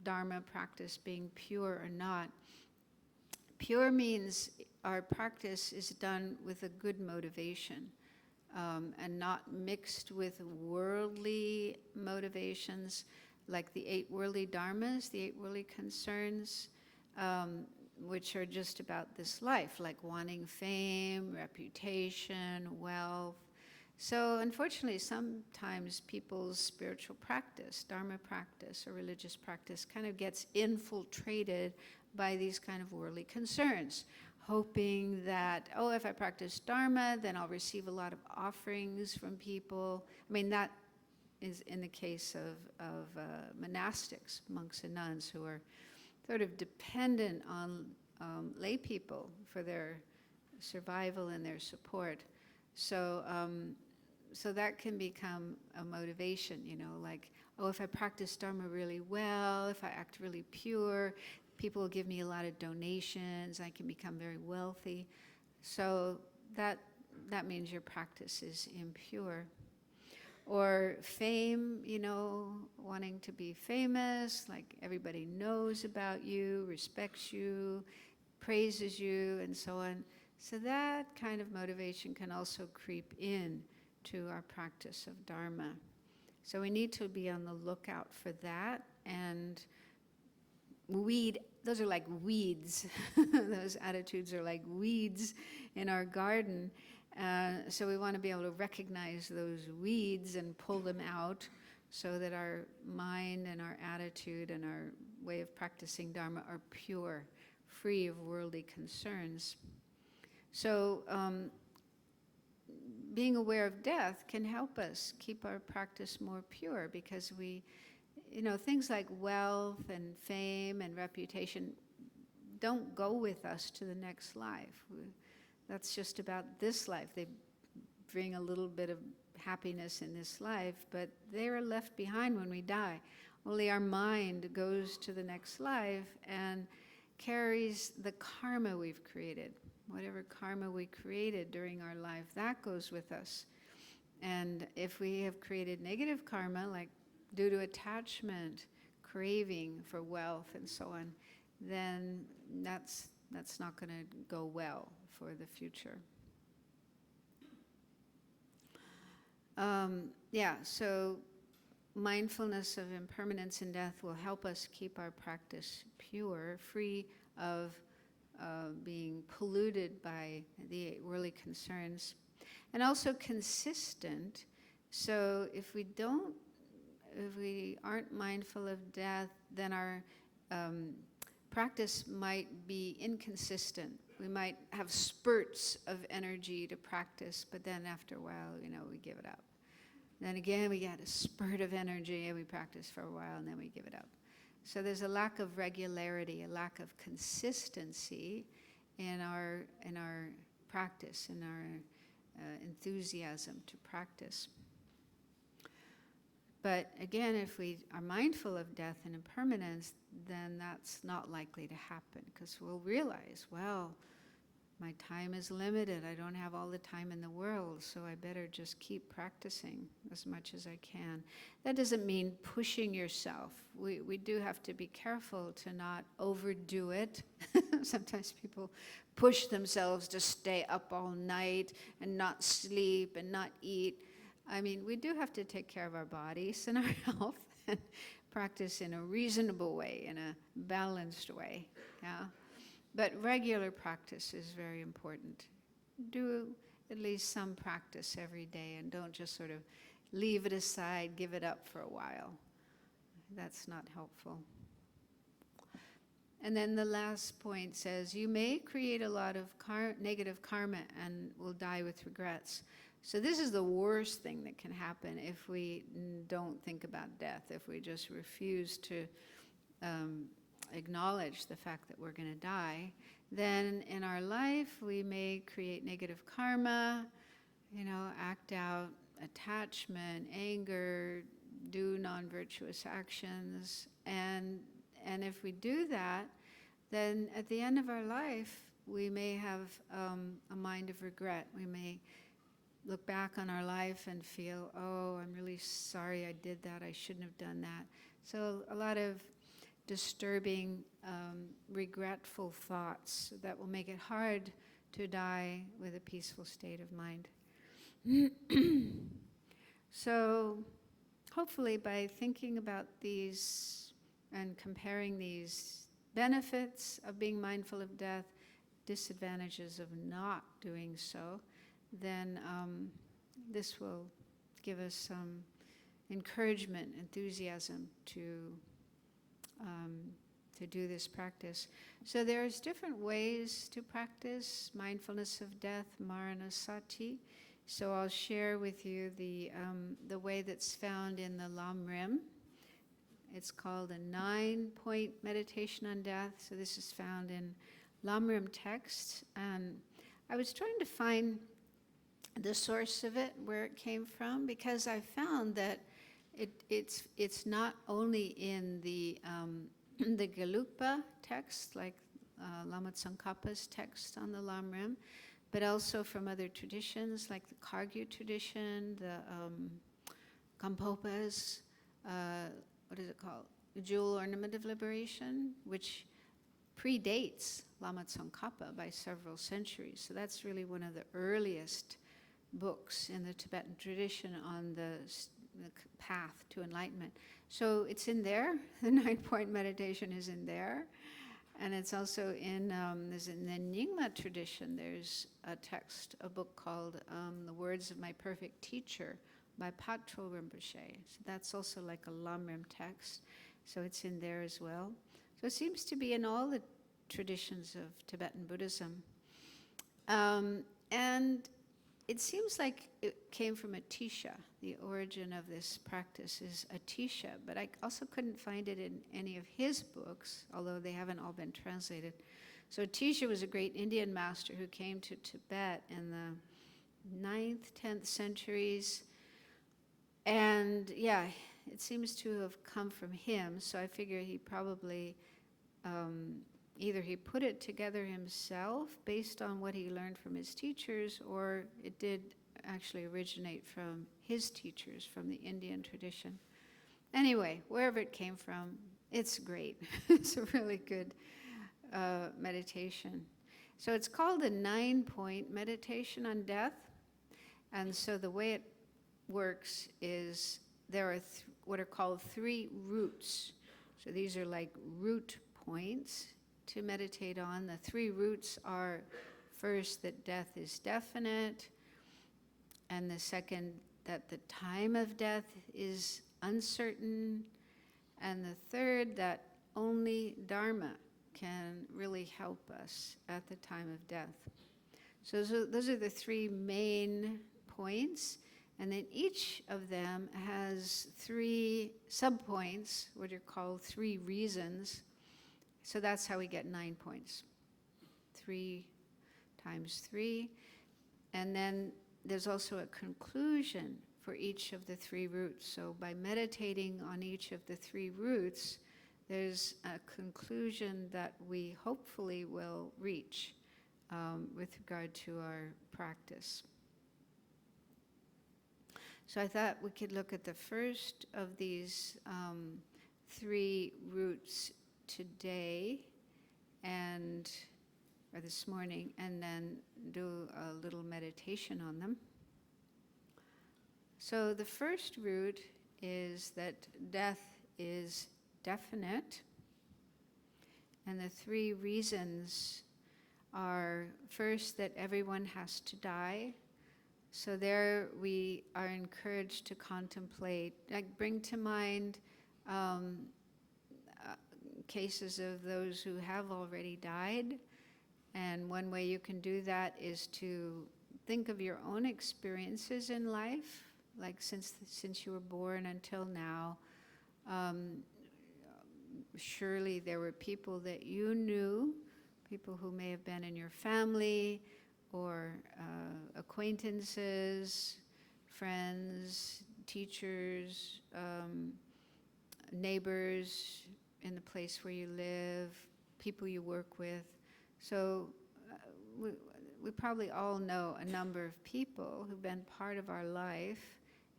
Dharma practice being pure or not, pure means our practice is done with a good motivation, and not mixed with worldly motivations, like the 8 worldly dharmas, the 8 worldly concerns, which are just about this life, like wanting fame, reputation, wealth. So unfortunately, sometimes people's spiritual practice, dharma practice or religious practice, kind of gets infiltrated by these kind of worldly concerns, hoping that, oh, if I practice dharma, then I'll receive a lot of offerings from people. I mean, that is in the case of monastics, monks and nuns, who are sort of dependent on lay people for their survival and their support. So, so that can become a motivation, you know, like, oh, if I practice Dharma really well, if I act really pure, people will give me a lot of donations, I can become very wealthy. So that means your practice is impure. Or fame, you know, wanting to be famous, like everybody knows about you, respects you, praises you, and so on. So that kind of motivation can also creep in to our practice of Dharma. So we need to be on the lookout for that and those are like weeds. Those attitudes are like weeds in our garden. So we want to be able to recognize those weeds and pull them out so that our mind and our attitude and our way of practicing Dharma are pure, free of worldly concerns. So being aware of death can help us keep our practice more pure, because we, you know, things like wealth and fame and reputation don't go with us to the next life. That's just about this life. They bring a little bit of happiness in this life, but they are left behind when we die. Only our mind goes to the next life and carries the karma we've created. Whatever karma we created during our life, that goes with us. And if we have created negative karma, like due to attachment, craving for wealth and so on, then that's not going to go well for the future. So mindfulness of impermanence and death will help us keep our practice pure, free of being polluted by the worldly concerns, and also consistent. So if we aren't mindful of death, then our practice might be inconsistent. We might have spurts of energy to practice, but then after a while, you know, we give it up. Then again, we get a spurt of energy and we practice for a while and then we give it up. So there's a lack of regularity, a lack of consistency in our practice, in our enthusiasm to practice. But again, if we are mindful of death and impermanence, then that's not likely to happen, because we'll realize, well, my time is limited. I don't have all the time in the world, so I better just keep practicing as much as I can. That doesn't mean pushing yourself. We do have to be careful to not overdo it. Sometimes people push themselves to stay up all night and not sleep and not eat. I mean, we do have to take care of our bodies and our health and practice in a reasonable way, in a balanced way, yeah? But regular practice is very important. Do at least some practice every day and don't just sort of leave it aside, give it up for a while. That's not helpful. And then the last point says, you may create a lot of negative karma and will die with regrets. So this is the worst thing that can happen if we don't think about death, if we just refuse to acknowledge the fact that we're going to die, then in our life we may create negative karma, act out attachment, anger, do non-virtuous actions, and if we do that, then at the end of our life we may have a mind of regret. We may look back on our life and feel, oh, I'm really sorry I did that, I shouldn't have done that. So a lot of disturbing, regretful thoughts that will make it hard to die with a peaceful state of mind. So hopefully by thinking about these and comparing these benefits of being mindful of death, disadvantages of not doing so, then this will give us some encouragement, enthusiasm to do this practice. So there's different ways to practice mindfulness of death, maranasati. So I'll share with you the way that's found in the Lamrim. It's called a 9-point meditation on death. So this is found in Lamrim text. And I was trying to find the source of it, where it came from, because I found that it's not only in the Gelugpa text, like Lama Tsongkhapa's text on the Lamrim, but also from other traditions, like the Kagyu tradition, the Gampopa's, what is it called? The Jewel Ornament of Liberation, which predates Lama Tsongkhapa by several centuries. So that's really one of the earliest books in the Tibetan tradition on the path to enlightenment. So it's in there. The 9-point meditation is in there. And it's also in the Nyingma tradition. There's a text, a book called The Words of My Perfect Teacher by Khadro Rinpoche. So that's also like a Lamrim text. So it's in there as well. So it seems to be in all the traditions of Tibetan Buddhism. And it seems like it came from Atisha. The origin of this practice is Atisha, but I also couldn't find it in any of his books, although they haven't all been translated. So Atisha was a great Indian master who came to Tibet in the 9th, 10th centuries. And yeah, it seems to have come from him, so I figure he probably either he put it together himself based on what he learned from his teachers, or it did actually originate from his teachers, from the Indian tradition. Anyway, wherever it came from, it's great. It's a really good meditation. So it's called a 9-point meditation on death. And so the way it works is there are what are called 3 roots. So these are like root points to meditate on. The 3 roots are, first, that death is definite, and the second, that the time of death is uncertain, and the third, that only Dharma can really help us at the time of death. So those are the 3 main points, and then each of them has 3 subpoints, what are called 3 reasons. So that's how we get 9 points. 3 times 3. And then there's also a conclusion for each of the 3 roots. So by meditating on each of the 3 roots, there's a conclusion that we hopefully will reach with regard to our practice. So I thought we could look at the first of these 3 roots today or this morning, and then do a little meditation on them. So the first root is that death is definite, and the 3 reasons are, first, that everyone has to die. So there we are encouraged to contemplate, like bring to mind cases of those who have already died. And one way you can do that is to think of your own experiences in life, like since you were born until now. surely there were people that you knew, people who may have been in your family or acquaintances, friends, teachers, neighbors in the place where you live, people you work with. So we probably all know a number of people who've been part of our life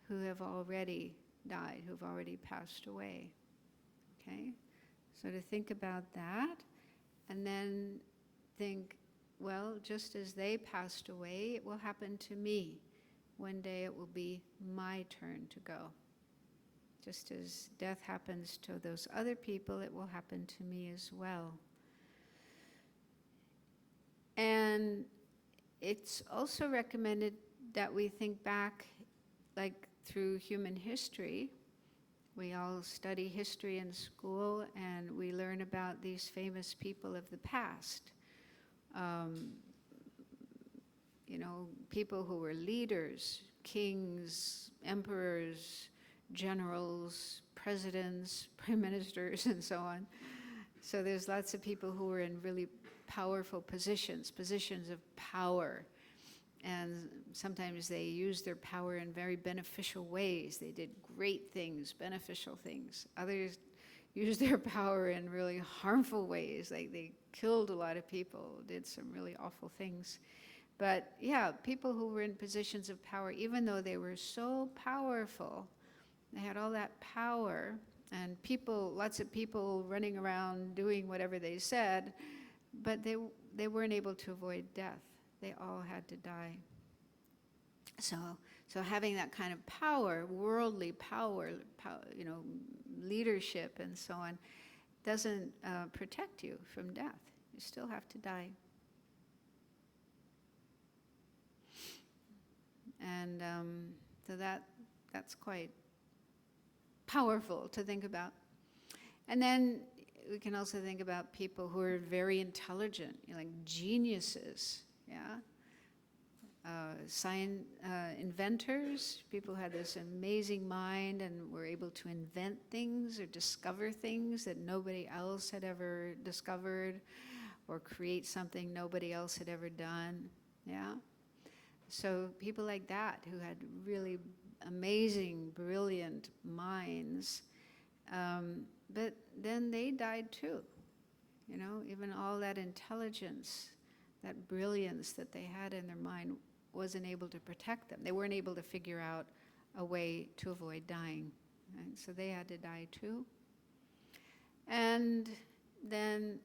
who have already died, who've already passed away. Okay? So to think about that, and then think, well, just as they passed away, it will happen to me. One day it will be my turn to go. Just as death happens to those other people, it will happen to me as well. And it's also recommended that we think back, like through human history. We all study history in school, and we learn about these famous people of the past. People who were leaders, kings, emperors, generals, presidents, prime ministers, and so on. So there's lots of people who were in really powerful positions of power. And sometimes they used their power in very beneficial ways. They did great things, beneficial things. Others used their power in really harmful ways, like they killed a lot of people, did some really awful things. But yeah, people who were in positions of power, even though they were so powerful, they had all that power, and lots of people running around doing whatever they said, but they weren't able to avoid death. They all had to die. So having that kind of power, worldly power, leadership and so on, doesn't protect you from death. You still have to die. And so that's quite powerful to think about. And then we can also think about people who are very intelligent, like geniuses, yeah? Inventors, people who had this amazing mind and were able to invent things or discover things that nobody else had ever discovered, or create something nobody else had ever done, yeah? So people like that who had really amazing, brilliant minds, but then they died too. Even all that intelligence, that brilliance that they had in their mind wasn't able to protect them. They weren't able to figure out a way to avoid dying. Right? So they had to die too. And then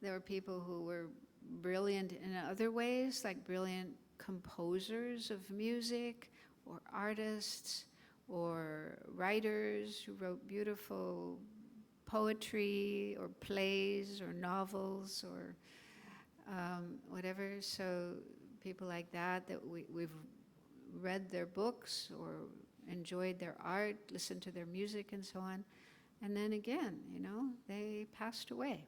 there were people who were brilliant in other ways, like brilliant composers of music, or artists, or writers who wrote beautiful poetry, or plays, or novels, or whatever. So people like that we've read their books, or enjoyed their art, listened to their music, and so on. And then again, they passed away.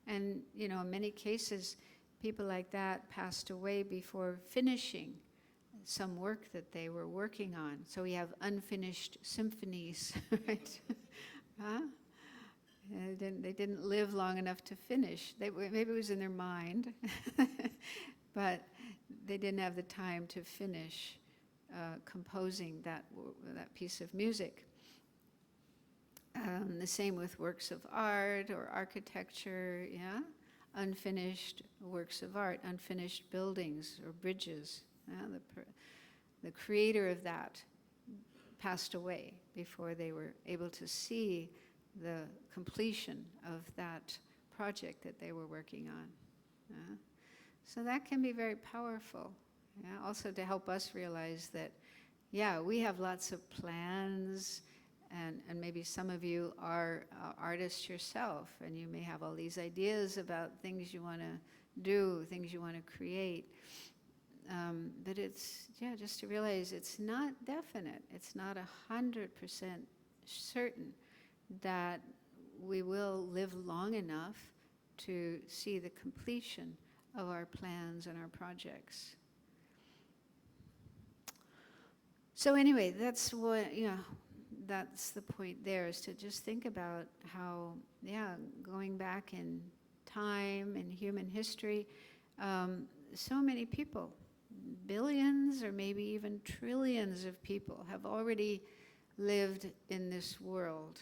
And, in many cases, people like that passed away before finishing some work that they were working on. So we have unfinished symphonies, right? Huh? They didn't live long enough to finish. Maybe it was in their mind, but they didn't have the time to finish composing that piece of music. The same with works of art or architecture, yeah? Unfinished works of art, unfinished buildings or bridges. Yeah? The creator of that passed away before they were able to see the completion of that project that they were working on. Yeah? So that can be very powerful. Yeah? Also to help us realize that, yeah, we have lots of plans, and maybe some of you are artists yourself, and you may have all these ideas about things you want to do, things you want to create. But it's, just to realize it's not definite. It's not 100% certain that we will live long enough to see the completion of our plans and our projects. So anyway, that's what, that's the point there, is to just think about how, going back in time in human history, so many people, billions or maybe even trillions of people have already lived in this world.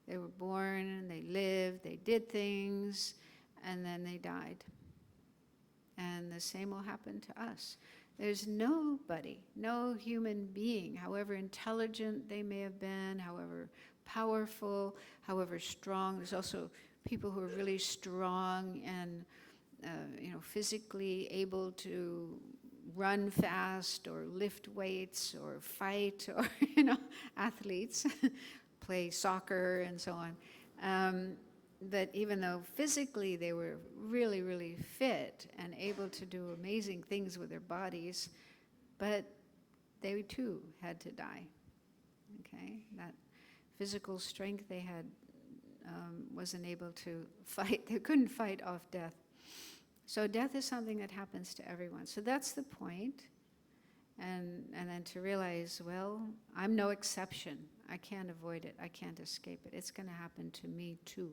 They were born and they lived, they did things, and then they died. And the same will happen to us. There's nobody, no human being, however intelligent they may have been, however powerful, however strong. There's also people who are really strong and physically able to run fast or lift weights or fight, or athletes, play soccer and so on. But even though physically they were really, really fit and able to do amazing things with their bodies, but they too had to die. Okay, that physical strength they had wasn't able to fight. They couldn't fight off death. So death is something that happens to everyone. So that's the point. And then to realize, well, I'm no exception. I can't avoid it. I can't escape it. It's going to happen to me too.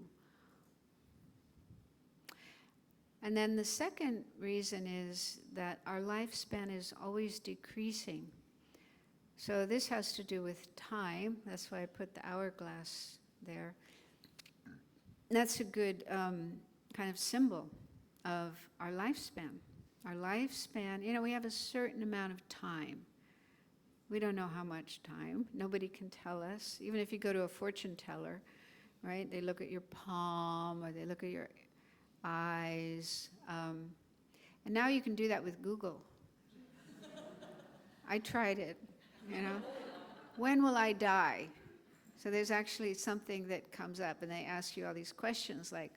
And then the second reason is that our lifespan is always decreasing. So this has to do with time. That's why I put the hourglass there. That's a good kind of symbol of our lifespan. Our lifespan, we have a certain amount of time. We don't know how much time. Nobody can tell us. Even if you go to a fortune teller, right? They look at your palm or they look at your eyes. And now you can do that with Google. I tried it, When will I die? So there's actually something that comes up and they ask you all these questions like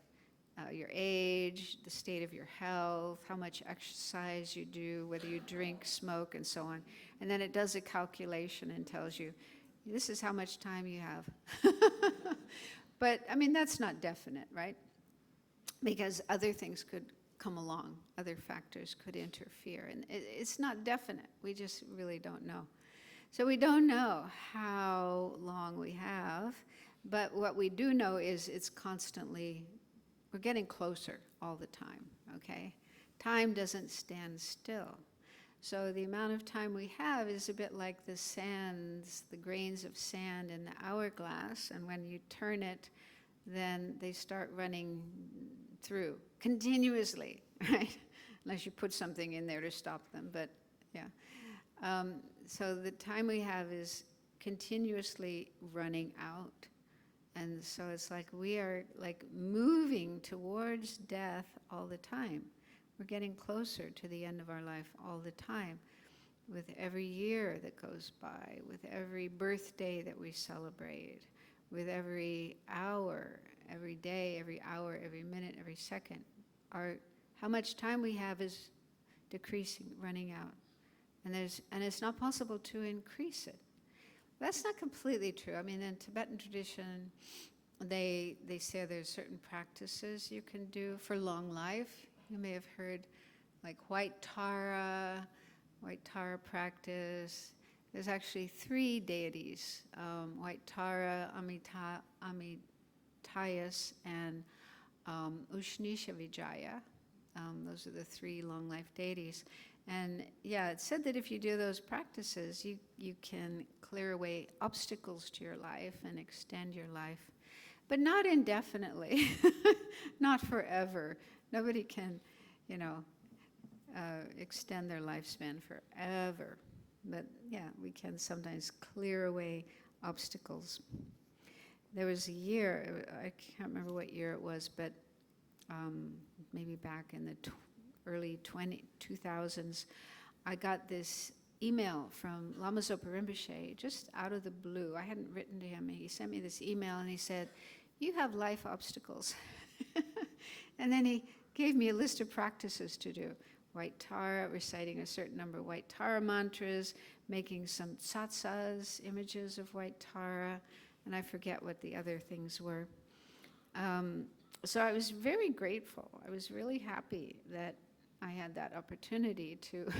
your age, the state of your health, how much exercise you do, whether you drink, smoke, and so on. And then it does a calculation and tells you, this is how much time you have. But, that's not definite, right? Because other things could come along, other factors could interfere. And it's not definite. We just really don't know. So we don't know how long we have, but what we do know is it's constantly, we're getting closer all the time, okay? Time doesn't stand still. So the amount of time we have is a bit like the sands, the grains of sand in the hourglass, and when you turn it, then they start running through continuously, right? Unless you put something in there to stop them, but yeah. So the time we have is continuously running out. And so it's like we are like moving towards death all the time. We're getting closer to the end of our life all the time. With every year that goes by, with every birthday that we celebrate, with every hour, every day, every hour, every minute, every second, how much time we have is decreasing, running out. And it's not possible to increase it. That's not completely true. In Tibetan tradition, they say there's certain practices you can do for long life. You may have heard like white Tara practice. There's actually 3 deities, White Tara, Amitayas, and Ushnisha Vijaya. Those are the 3 long life deities. And yeah, it's said that if you do those practices, you can clear away obstacles to your life and extend your life, but not indefinitely, not forever. Nobody can, extend their lifespan forever. But yeah, we can sometimes clear away obstacles. There was a year, I can't remember what year it was, but maybe back in the early 2000s, I got this email from Lama Zopa Rinpoche, just out of the blue. I hadn't written to him. He sent me this email and he said, "You have life obstacles." And then he gave me a list of practices to do. White Tara, reciting a certain number of White Tara mantras, making some tsatsas, images of White Tara, and I forget what the other things were. So I was very grateful. I was really happy that I had that opportunity to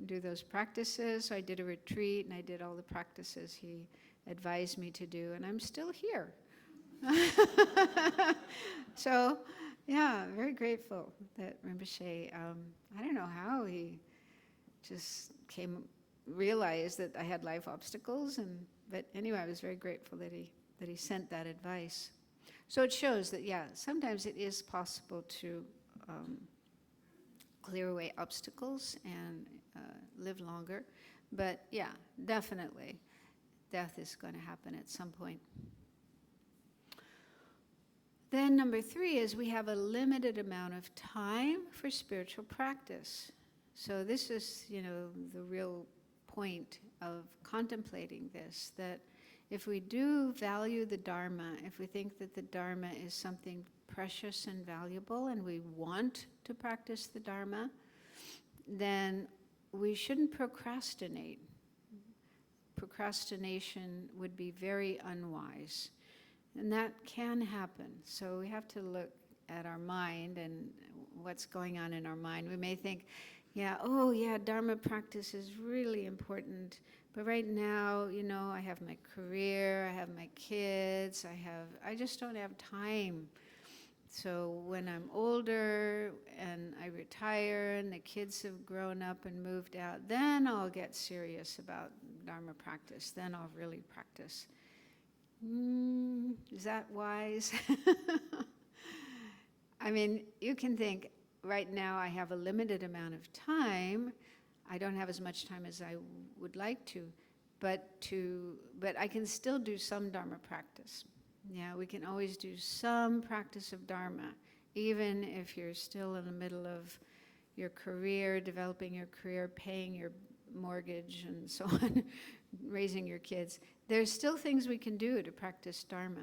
do those practices. So I did a retreat and I did all the practices he advised me to do, and I'm still here. So, yeah, very grateful that Rinpoche, I don't know how he just realized that I had life obstacles, but anyway, I was very grateful that he sent that advice. So it shows that, yeah, sometimes it is possible to clear away obstacles and live longer, but yeah, definitely, death is going to happen at some point. Then number 3 is we have a limited amount of time for spiritual practice. So this is, the real point of contemplating this, that if we do value the Dharma, if we think that the Dharma is something precious and valuable and we want to practice the Dharma, then we shouldn't procrastinate. Procrastination would be very unwise. And that can happen. So we have to look at our mind and what's going on in our mind. We may think, Dharma practice is really important. But right now, I have my career, I have my kids, I just don't have time. So when I'm older and I retire and the kids have grown up and moved out, then I'll get serious about Dharma practice. Then I'll really practice. Is that wise? I mean, you can think, right now I have a limited amount of time. I don't have as much time as I would like to, but I can still do some Dharma practice. Yeah, we can always do some practice of Dharma, even if you're still in the middle of your career, developing your career, paying your mortgage and so on, raising your kids. There's still things we can do to practice Dharma.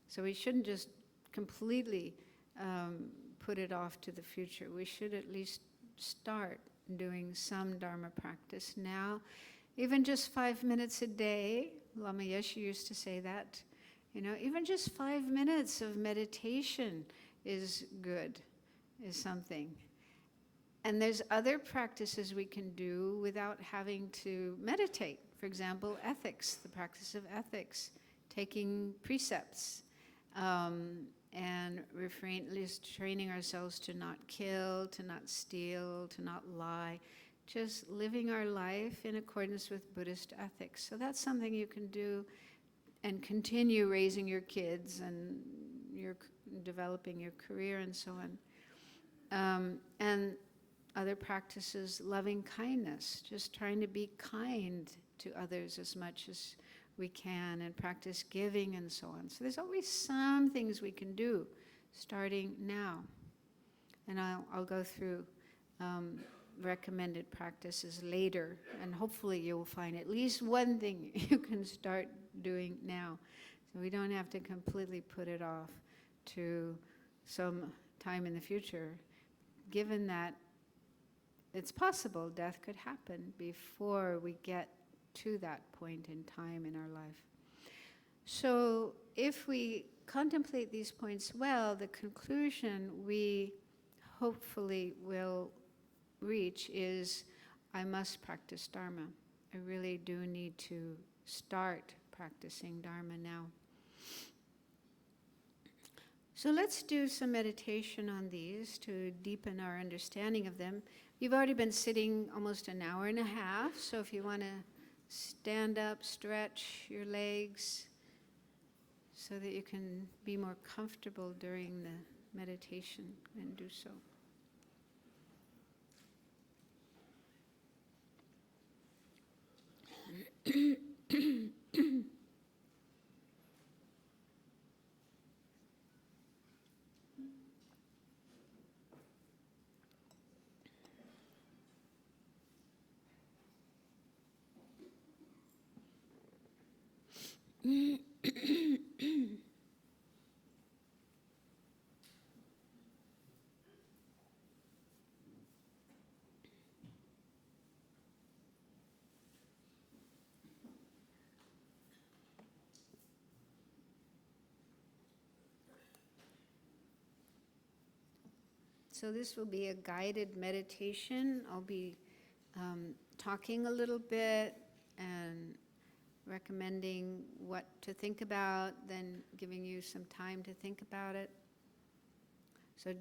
So we shouldn't just completely put it off to the future. We should at least start doing some Dharma practice now. Even just 5 minutes a day, Lama Yeshe used to say that. Even just 5 minutes of meditation is good, is something. And there's other practices we can do without having to meditate. For example, ethics, the practice of ethics, taking precepts, and training ourselves to not kill, to not steal, to not lie, just living our life in accordance with Buddhist ethics. So that's something you can do and continue raising your kids and developing your career and so on. And other practices, loving kindness, just trying to be kind to others as much as we can, and practice giving and so on. So there's always some things we can do starting now. And I'll go through recommended practices later, and hopefully you'll find at least one thing you can start doing now. So we don't have to completely put it off to some time in the future, given that it's possible death could happen before we get to that point in time in our life. So if we contemplate these points well, the conclusion we hopefully will reach is, I must practice Dharma. I really do need to start practicing Dharma now. So let's do some meditation on these to deepen our understanding of them. You've already been sitting almost an hour and a half, so if you want to stand up, stretch your legs so that you can be more comfortable during the meditation, and do so. So this will be a guided meditation. I'll be talking a little bit and recommending what to think about, then giving you some time to think about it. So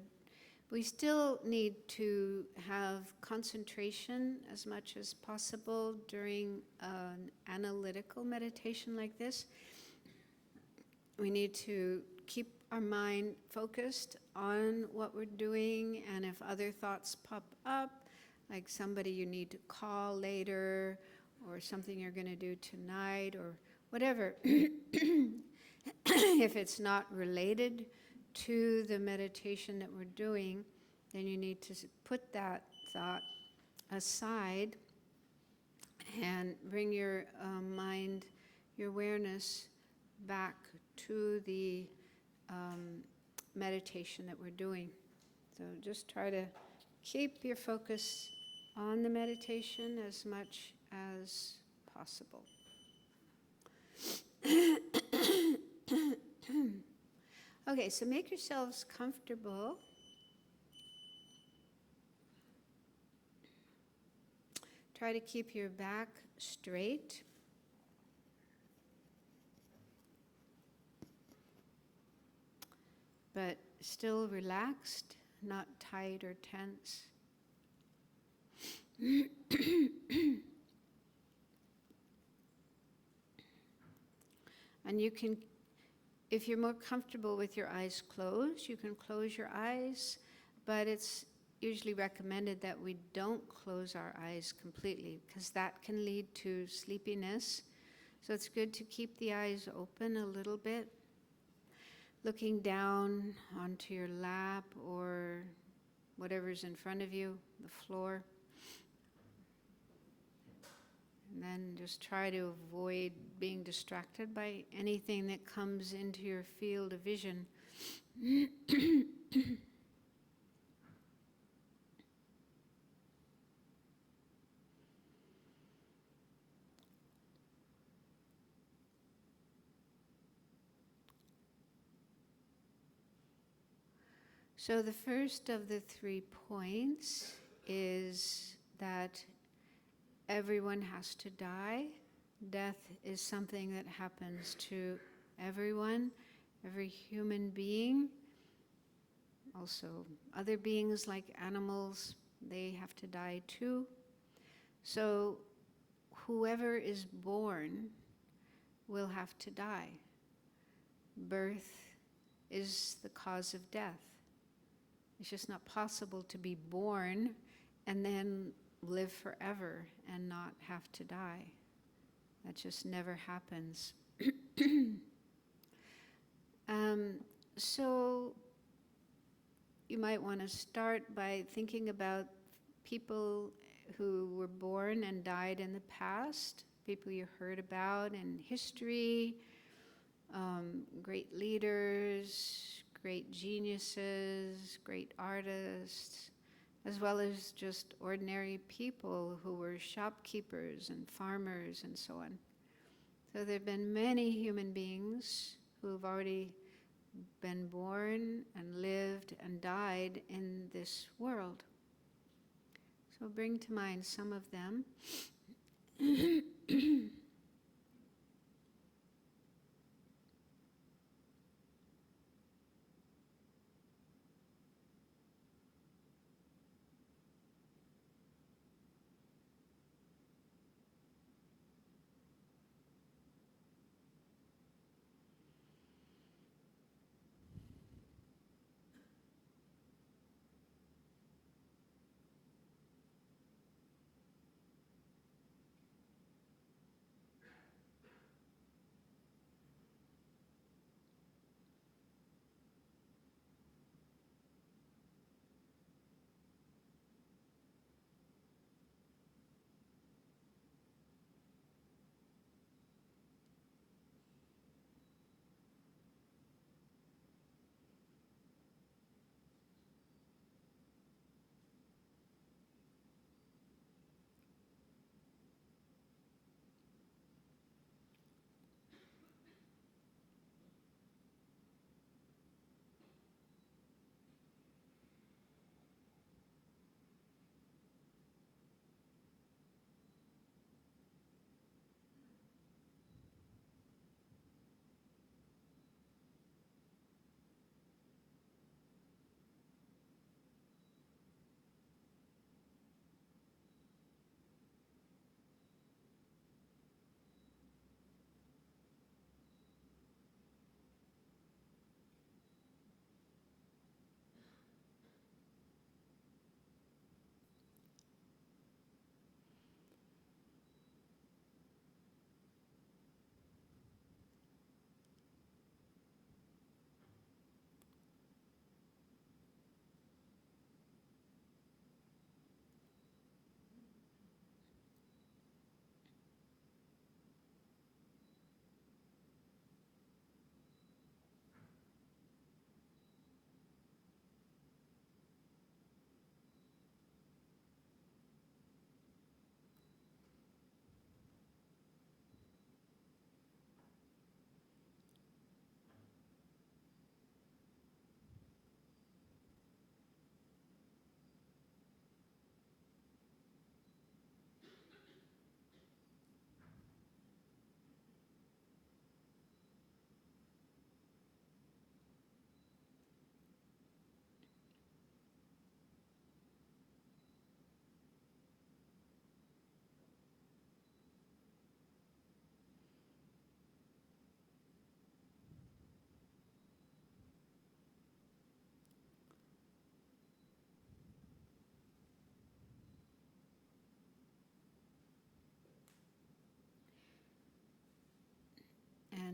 we still need to have concentration as much as possible during an analytical meditation like this. We need to keep our mind focused on what we're doing, and if other thoughts pop up, like somebody you need to call later, or something you're going to do tonight, or whatever, if it's not related to the meditation that we're doing, then you need to put that thought aside and bring your mind, your awareness back to the meditation that we're doing. So just try to keep your focus on the meditation as much as possible. Okay, so make yourselves comfortable. Try to keep your back straight. But still relaxed, not tight or tense. And you can, if you're more comfortable with your eyes closed, you can close your eyes, but it's usually recommended that we don't close our eyes completely, because that can lead to sleepiness. So it's good to keep the eyes open a little bit, looking down onto your lap or whatever's in front of you, the floor. And then just try to avoid being distracted by anything that comes into your field of vision. So the first of the 3 points is that everyone has to die. Death is something that happens to everyone, every human being. Also, other beings like animals, they have to die too. So whoever is born will have to die. Birth is the cause of death. It's just not possible to be born and then live forever and not have to die. That just never happens. So you might want to start by thinking about people who were born and died in the past, people you heard about in history, great leaders, great geniuses, great artists, as well as just ordinary people who were shopkeepers and farmers and so on. So there have been many human beings who have already been born and lived and died in this world. So bring to mind some of them.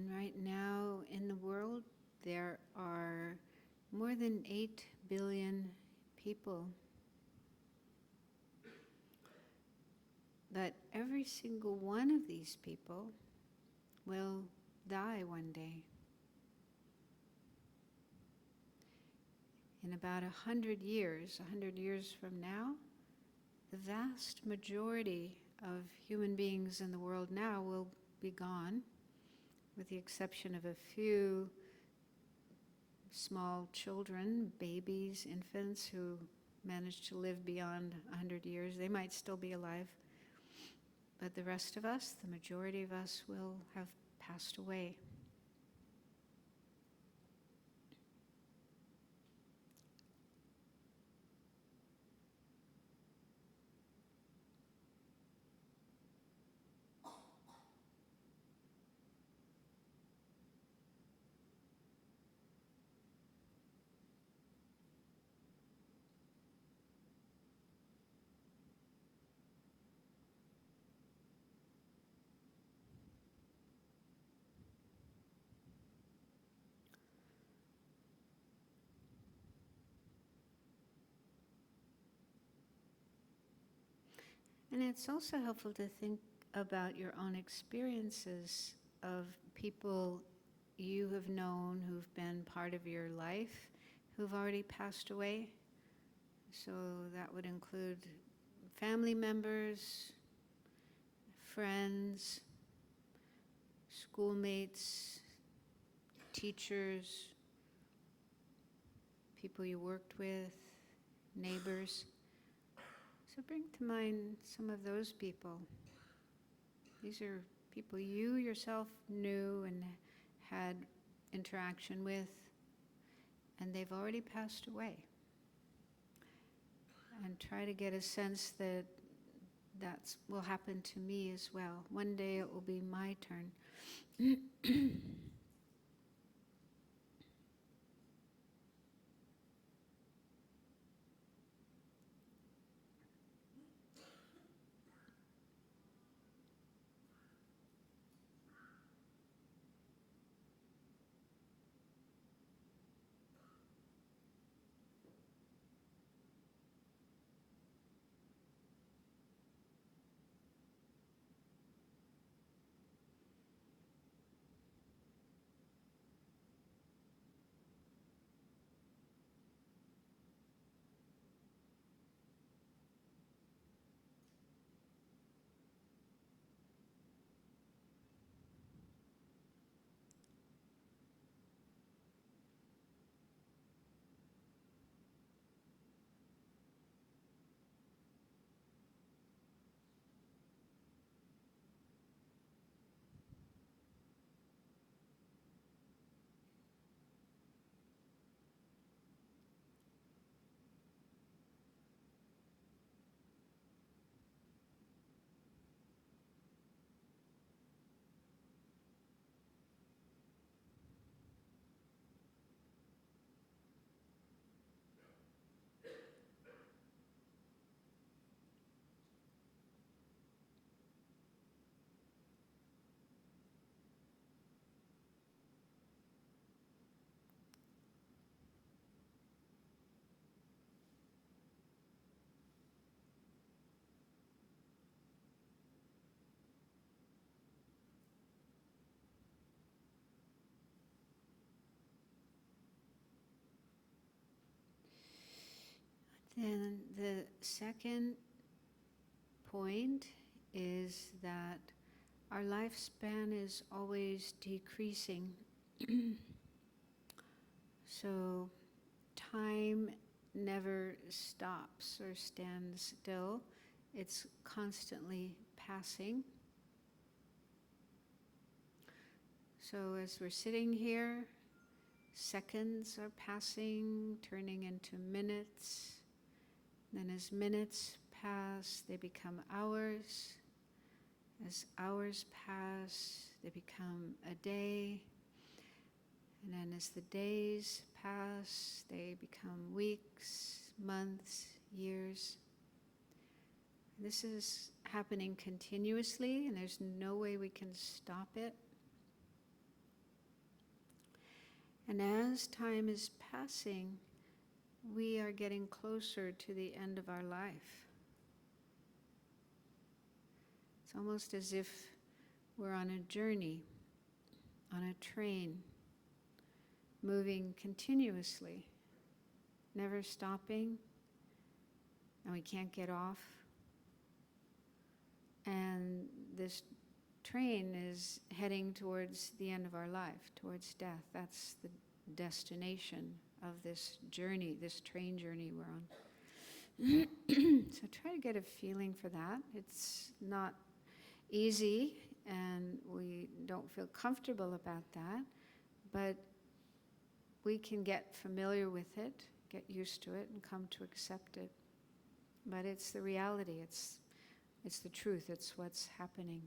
And right now in the world, there are more than 8 billion people. But every single one of these people will die one day. In about 100 years from now, the vast majority of human beings in the world now will be gone, with the exception of a few small children, babies, infants who manage to live beyond 100 years. They might still be alive. But the rest of us, the majority of us, will have passed away. And it's also helpful to think about your own experiences of people you have known who've been part of your life, who've already passed away. So that would include family members, friends, schoolmates, teachers, people you worked with, neighbors. So bring to mind some of those people. These are people you yourself knew and had interaction with, and they've already passed away. And try to get a sense that that will happen to me as well. One day it will be my turn. Then the second point is that our lifespan is always decreasing. So time never stops or stands still. It's constantly passing. So as we're sitting here, seconds are passing, turning into minutes. Then as minutes pass, they become hours. As hours pass, they become a day. And then as the days pass, they become weeks, months, years. This is happening continuously, and there's no way we can stop it. And as time is passing, we are getting closer to the end of our life. It's almost as if we're on a journey, on a train, moving continuously, never stopping, and we can't get off. And this train is heading towards the end of our life, towards death. That's the destination of this journey, this train journey we're on. So try to get a feeling for that. It's not easy, and we don't feel comfortable about that, but we can get familiar with it, get used to it, and come to accept it. But it's the reality, it's the truth, it's what's happening.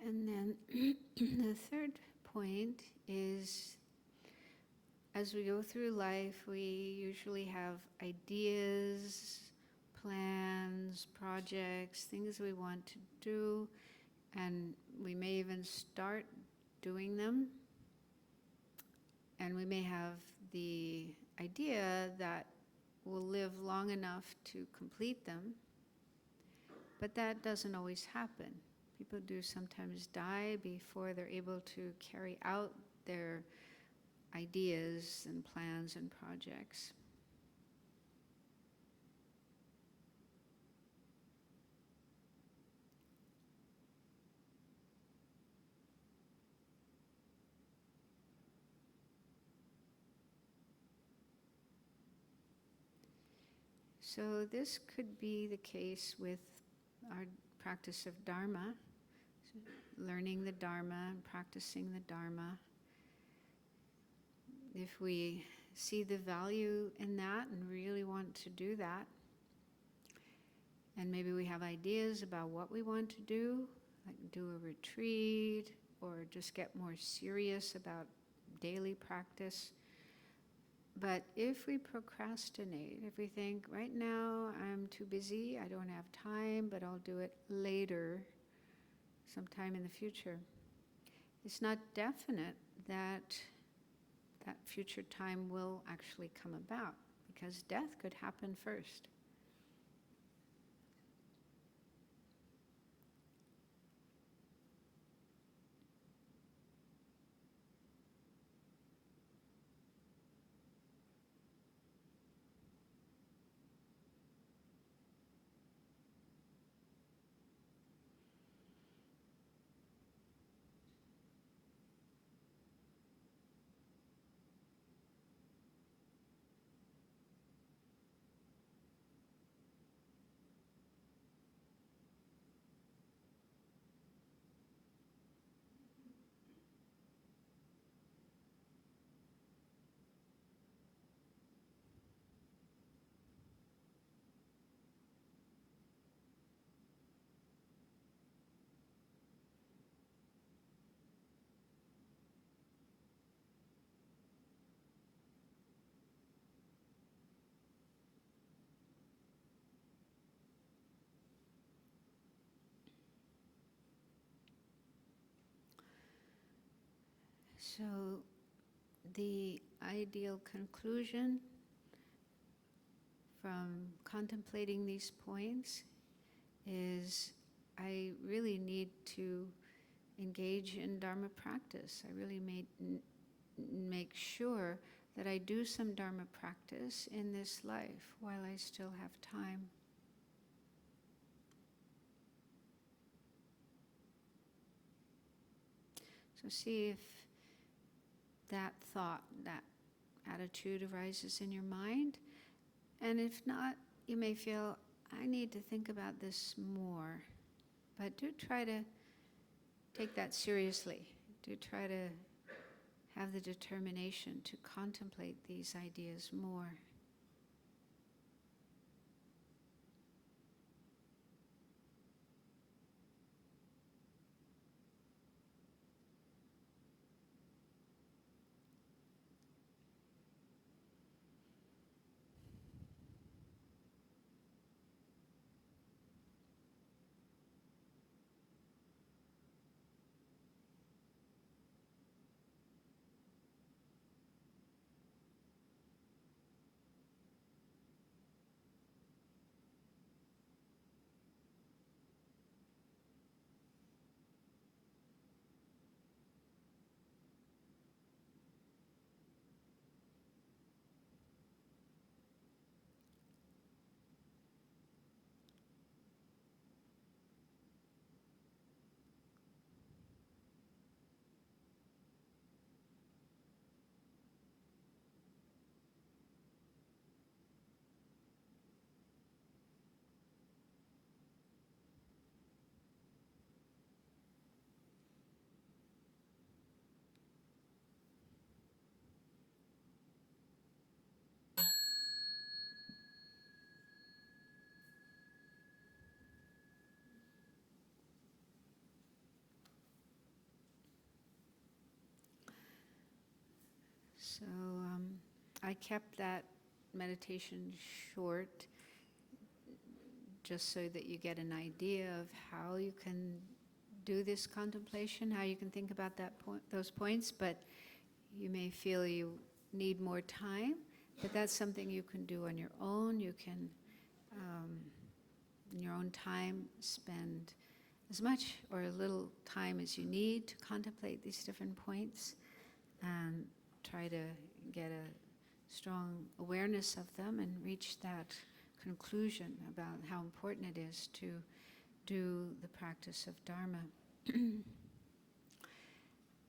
And then the third point is, as we go through life, we usually have ideas, plans, projects, things we want to do, and we may even start doing them. And we may have the idea that we'll live long enough to complete them, but that doesn't always happen. People do sometimes die before they're able to carry out their ideas and plans and projects. So this could be the case with our practice of Dharma, so learning the Dharma and practicing the Dharma. If we see the value in that and really want to do that, and maybe we have ideas about what we want to do, like do a retreat or just get more serious about daily practice. But if we procrastinate, if we think, right now I'm too busy, I don't have time, but I'll do it later, sometime in the future, it's not definite that that future time will actually come about, because death could happen first. So the ideal conclusion from contemplating these points is I really need to engage in Dharma practice. I really make sure that I do some Dharma practice in this life while I still have time. So see if that thought, that attitude arises in your mind. And if not, you may feel, I need to think about this more. But do try to take that seriously. Do try to have the determination to contemplate these ideas more. So I kept that meditation short just so that you get an idea of how you can do this contemplation, how you can think about those points, but you may feel you need more time, but that's something you can do on your own. You can, in your own time, spend as much or a little time as you need to contemplate these different points and try to get a strong awareness of them and reach that conclusion about how important it is to do the practice of Dharma.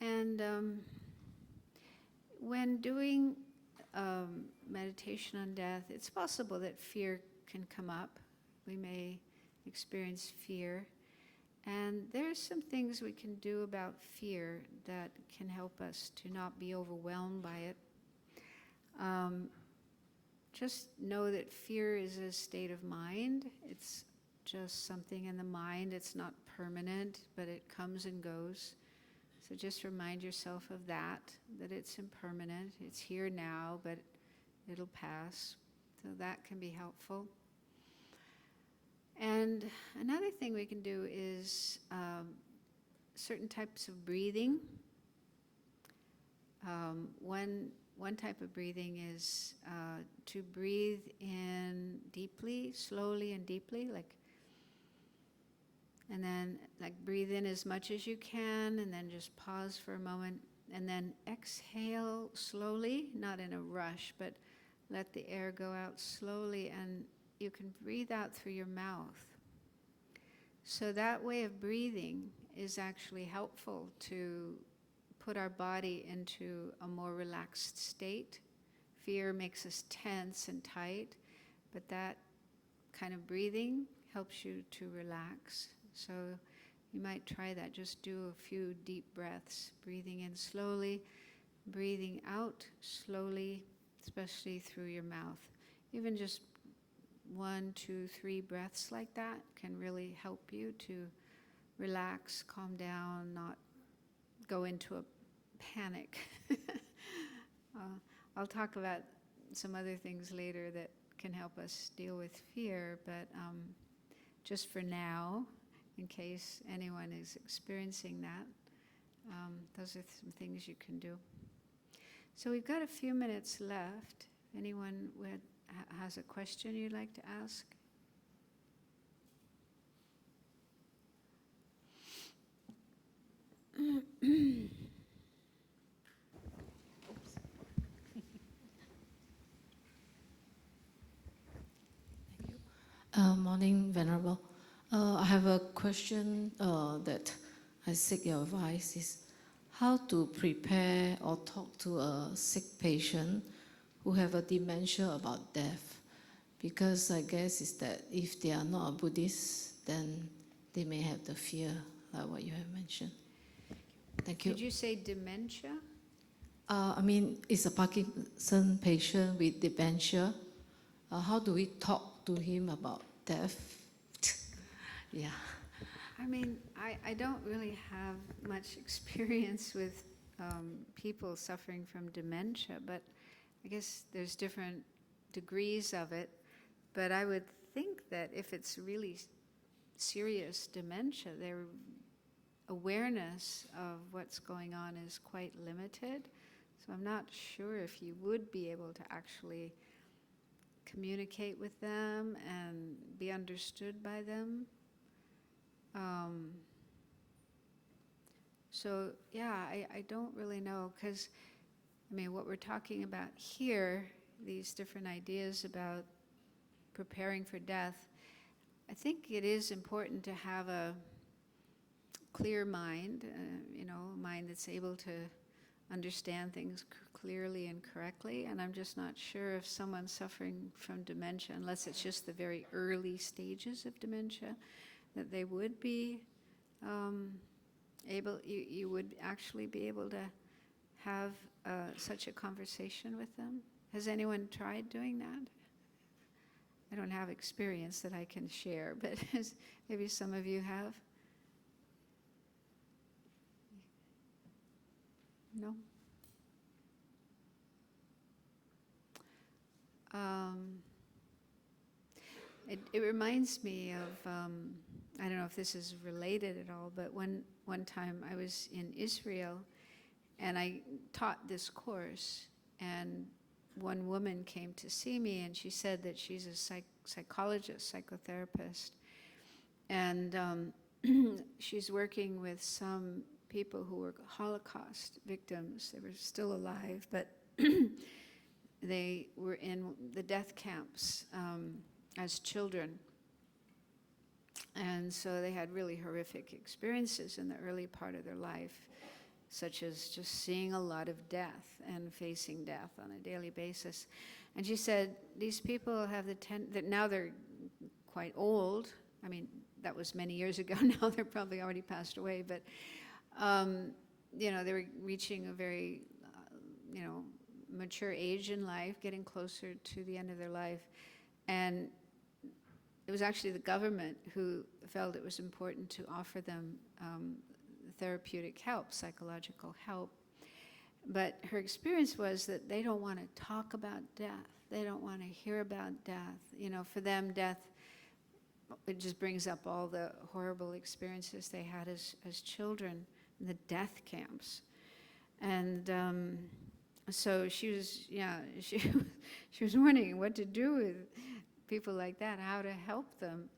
And when doing meditation on death, it's possible that fear can come up. We may experience fear. And there's some things we can do about fear that can help us to not be overwhelmed by it. Just know that fear is a state of mind. It's just something in the mind. It's not permanent, but it comes and goes. So just remind yourself of that it's impermanent. It's here now, but it'll pass. So that can be helpful. And another thing we can do is certain types of breathing. One type of breathing is to breathe in deeply, slowly and deeply, and then breathe in as much as you can, and then just pause for a moment, and then exhale slowly, not in a rush, but let the air go out slowly, and you can breathe out through your mouth. So that way of breathing is actually helpful to put our body into a more relaxed state. Fear makes us tense and tight, but that kind of breathing helps you to relax. So you might try that. Just do a few deep breaths, breathing in slowly, breathing out slowly, especially through your mouth. Even just 1, 2, 3 breaths like that can really help you to relax, calm down, not go into a panic. I'll talk about some other things later that can help us deal with fear, but just for now, in case anyone is experiencing that, Those are some things you can do. So we've got a few minutes left. Anyone has a question you'd like to ask? Morning, Venerable. I have a question that I seek your advice is how to prepare or talk to a sick patient who have a dementia about death. Because I guess is that if they are not a Buddhist, then they may have the fear, like what you have mentioned. Thank you. Did you say dementia? I mean, it's a Parkinson patient with dementia. How do we talk to him about death? Yeah. I mean, I don't really have much experience with people suffering from dementia, but I guess there's different degrees of it. But I would think that if it's really serious dementia, their awareness of what's going on is quite limited. So I'm not sure if you would be able to actually communicate with them and be understood by them. So yeah, I don't really know, because I mean what we're talking about here, these different ideas about preparing for death, I think it is important to have a clear mind, a mind that's able to understand things clearly and correctly. And I'm just not sure if someone's suffering from dementia, unless it's just the very early stages of dementia, that they would be you would actually be able to have such a conversation with them. Has anyone tried doing that? I don't have experience that I can share, but maybe some of you have. No? It reminds me of, I don't know if this is related at all, but one time I was in Israel and I taught this course, and one woman came to see me and she said that she's a psychologist, psychotherapist, and she's working with some people who were Holocaust victims. They were still alive, but they were in the death camps as children. And so they had really horrific experiences in the early part of their life, such as just seeing a lot of death and facing death on a daily basis. And she said, these people have that now they're quite old. I mean, that was many years ago. Now they're probably already passed away, but they were reaching a very, mature age in life, getting closer to the end of their life. And it was actually the government who felt it was important to offer them therapeutic help, psychological help. But her experience was that they don't want to talk about death. They don't want to hear about death. For them, death, it just brings up all the horrible experiences they had as children in the death camps. And so she was wondering what to do with people like that, how to help them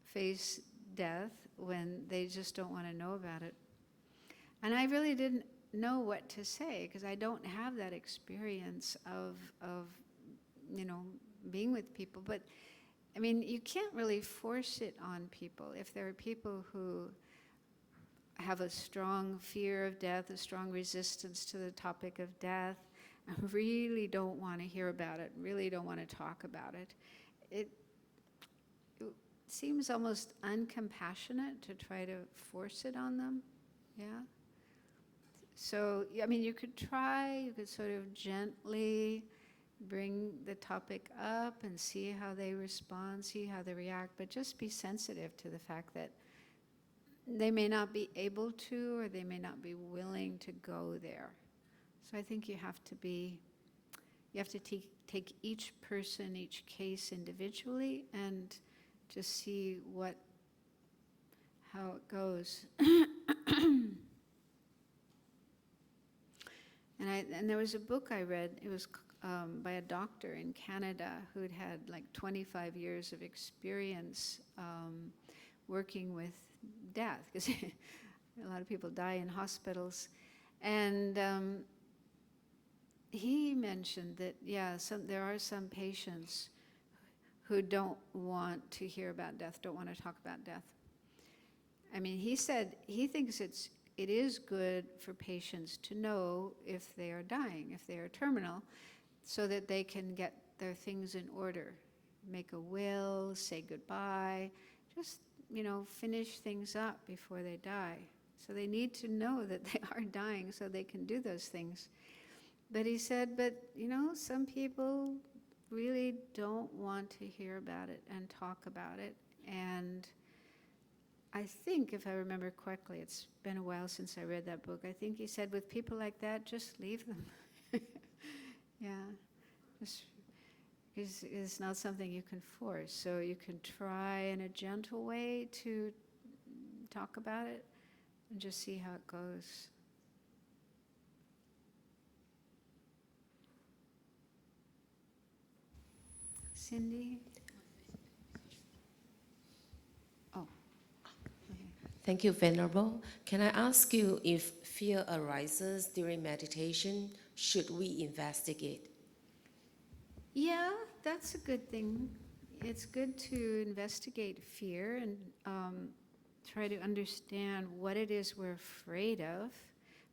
face death when they just don't want to know about it. And I really didn't know what to say, because I don't have that experience of being with people. But I mean, you can't really force it on people. If there are people who have a strong fear of death, a strong resistance to the topic of death, and really don't want to hear about it, really don't want to talk about it, it seems almost uncompassionate to try to force it on them. Yeah? So, I mean, you could sort of gently bring the topic up and see how they respond, see how they react, but just be sensitive to the fact that they may not be able to, or they may not be willing to go there. So I think you have to take each person, each case individually, and just see how it goes. And there was a book I read. It was by a doctor in Canada who'd had like 25 years of experience working with death, because a lot of people die in hospitals. And he mentioned that, there are some patients who don't want to hear about death, don't want to talk about death. I mean, he said he thinks it is good for patients to know if they are dying, if they are terminal, so that they can get their things in order, make a will, say goodbye, just, finish things up before they die. So they need to know that they are dying so they can do those things. But he said, some people really don't want to hear about it and talk about it. And I think, if I remember correctly, it's been a while since I read that book, I think he said with people like that, just leave them. It's not something you can force. So you can try in a gentle way to talk about it and just see how it goes. Cindy? Oh. Okay. Thank you, Venerable. Can I ask you, if fear arises during meditation, should we investigate? Yeah, that's a good thing. It's good to investigate fear and try to understand what it is we're afraid of,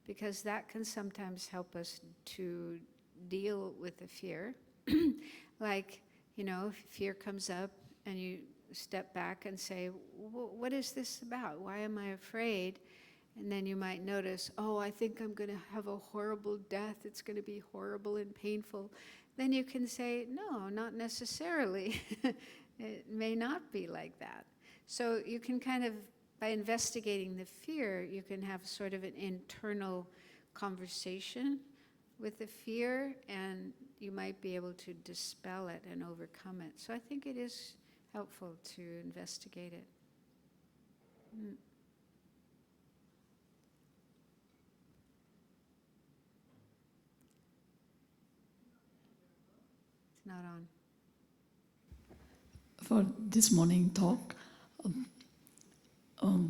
because that can sometimes help us to deal with the fear. Like, if fear comes up and you step back and say, what is this about? Why am I afraid? And then you might notice, I think I'm going to have a horrible death. It's going to be horrible and painful. Then you can say, no, not necessarily. It may not be like that. So you can kind of, by investigating the fear, you can have sort of an internal conversation with the fear, and you might be able to dispel it and overcome it. So I think it is helpful to investigate it. It's not on. For this morning talk,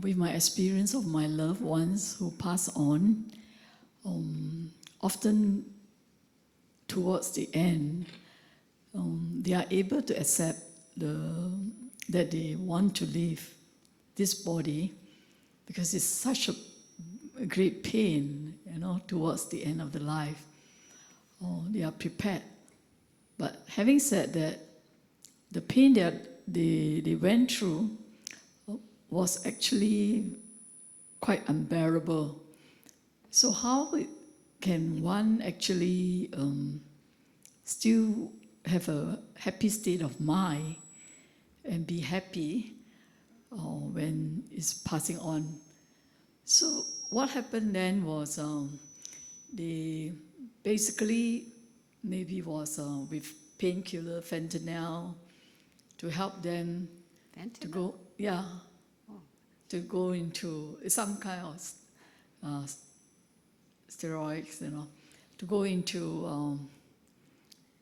with my experience of my loved ones who pass on, often towards the end, they are able to accept that they want to leave this body, because it's such a great pain, towards the end of the life. They are prepared. But having said that, the pain that they went through was actually quite unbearable. So how can one actually still have a happy state of mind and be happy when it's passing on? So what happened then was they basically maybe was with painkiller, fentanyl, to help them to go, to go into some kind of steroids, to go into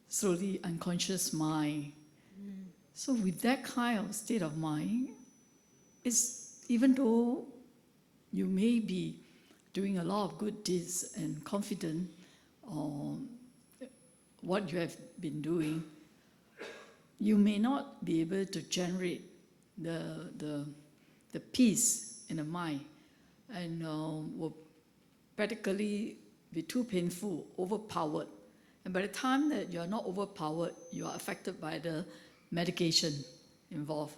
slowly unconscious mind. So with that kind of state of mind, even though you may be doing a lot of good deeds and confident on what you have been doing, you may not be able to generate the peace in the mind, and will practically be too painful, overpowered. And by the time that you are not overpowered, you are affected by the medication involved.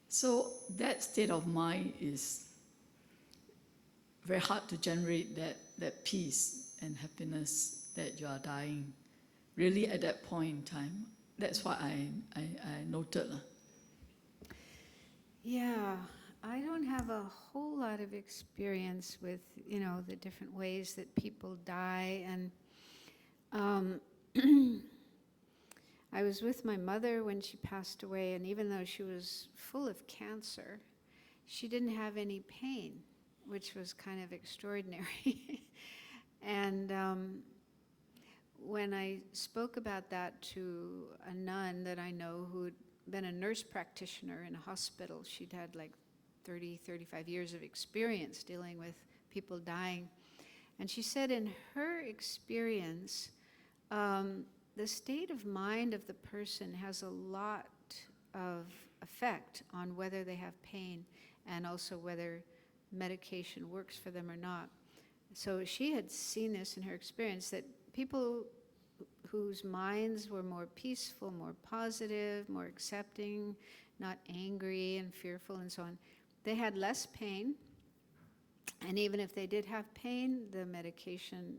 So that state of mind is very hard to generate that peace and happiness that you are dying. Really at that point in time. That's what I noted. Yeah, I don't have a whole lot of experience with, the different ways that people die. And I was with my mother when she passed away, and even though she was full of cancer, she didn't have any pain, which was kind of extraordinary. And when I spoke about that to a nun that I know who'd been a nurse practitioner in a hospital, she'd had like 30, 35 years of experience dealing with people dying. And she said in her experience, the state of mind of the person has a lot of effect on whether they have pain and also whether medication works for them or not. So she had seen this in her experience, that people whose minds were more peaceful, more positive, more accepting, not angry and fearful and so on, they had less pain. And even if they did have pain, the medication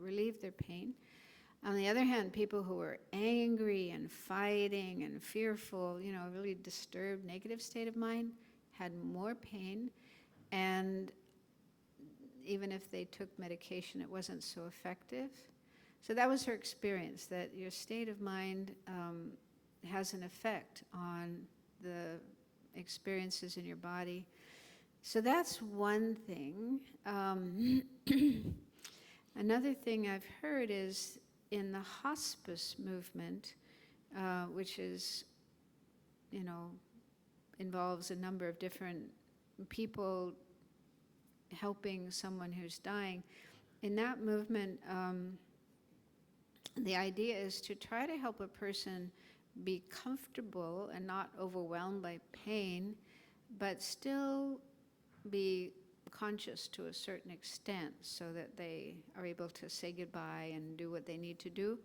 relieved their pain. On the other hand, people who were angry and fighting and fearful, you know, a really disturbed, negative state of mind, had more pain. And even if they took medication, it wasn't so effective. So that was her experience, that your state of mind has an effect on the experiences in your body. So that's one thing. Another thing I've heard is in the hospice movement, which is, you know, involves a number of different people helping someone who's dying. In that movement, the idea is to try to help a person be comfortable and not overwhelmed by pain, but still be conscious to a certain extent so that they are able to say goodbye and do what they need to do.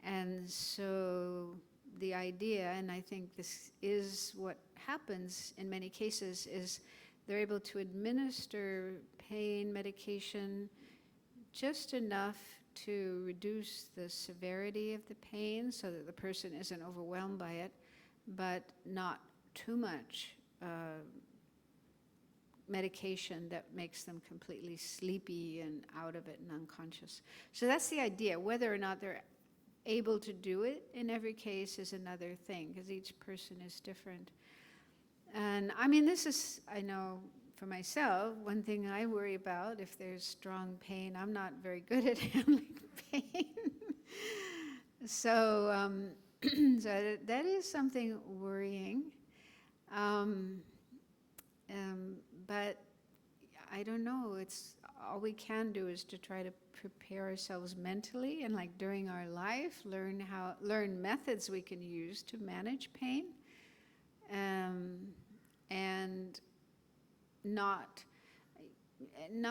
And so the idea, and I think this is what happens in many cases, is they're able to administer pain medication just enough to reduce the severity of the pain so that the person isn't overwhelmed by it, but not too much medication that makes them completely sleepy and out of it and unconscious. So that's the idea. Whether or not they're able to do it in every case is another thing, because each person is different. And I mean, this is, I know for myself, one thing I worry about, if there's strong pain, I'm not very good at handling pain. So, so that is something worrying. But I don't know, it's all we can do is to try to prepare ourselves mentally, and like during our life, learn methods we can use to manage pain, and not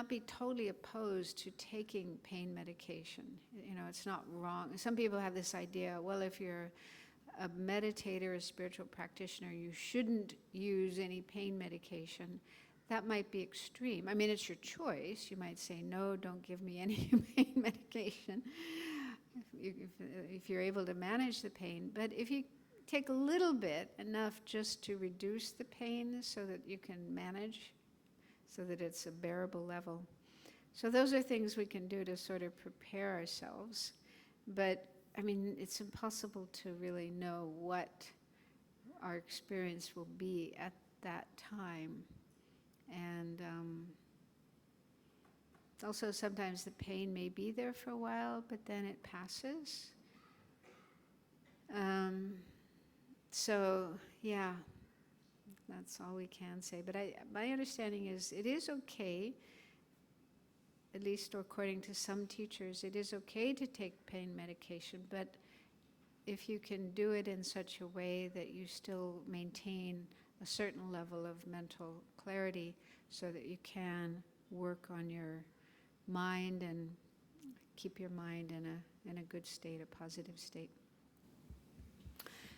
be totally opposed to taking pain medication. You know, it's not wrong. Some people have this idea, well, if you're a meditator, a spiritual practitioner, you shouldn't use any pain medication. That might be extreme. I mean, it's your choice. You might say, no, don't give me any pain medication if you're able to manage the pain. But if you take a little bit, enough just to reduce the pain so that you can manage, so that it's a bearable level. So those are things we can do to sort of prepare ourselves. But I mean, it's impossible to really know what our experience will be at that time. And also sometimes the pain may be there for a while, but then it passes. So, yeah, that's all we can say. But my understanding is it is okay, at least according to some teachers, it is okay to take pain medication, but if you can do it in such a way that you still maintain a certain level of mental clarity so that you can work on your mind and keep your mind in a good state, a positive state.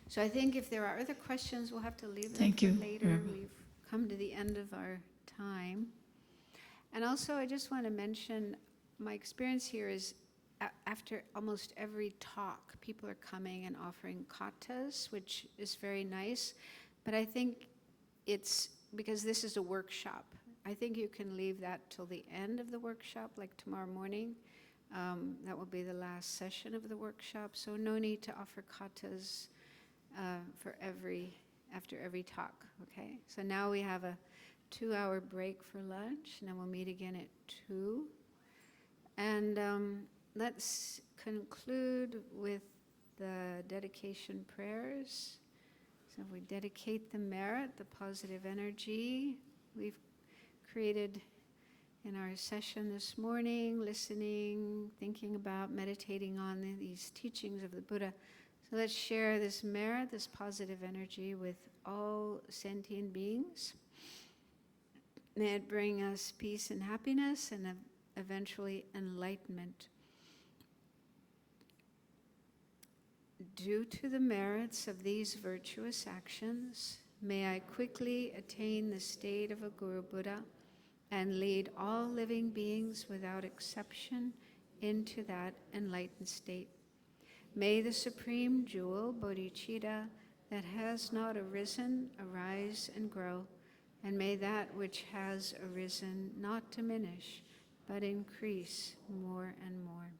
So I think if there are other questions, we'll have to leave them for later. We've come to the end of our time. And also, I just want to mention, my experience here is after almost every talk, people are coming and offering katas, which is very nice. But I think it's because this is a workshop. I think you can leave that till the end of the workshop, like tomorrow morning. That will be the last session of the workshop. So no need to offer katas after every talk, okay? So now we have a 2-hour break for lunch, and then we'll meet again at 2. And let's conclude with the dedication prayers. So we dedicate the merit, the positive energy we've created in our session this morning, listening, thinking about, meditating on these teachings of the Buddha. So let's share this merit, this positive energy with all sentient beings. May it bring us peace and happiness and eventually enlightenment. Due to the merits of these virtuous actions, may I quickly attain the state of a Guru Buddha and lead all living beings without exception into that enlightened state. May the supreme jewel, bodhicitta, that has not arisen, arise and grow, and may that which has arisen not diminish, but increase more and more.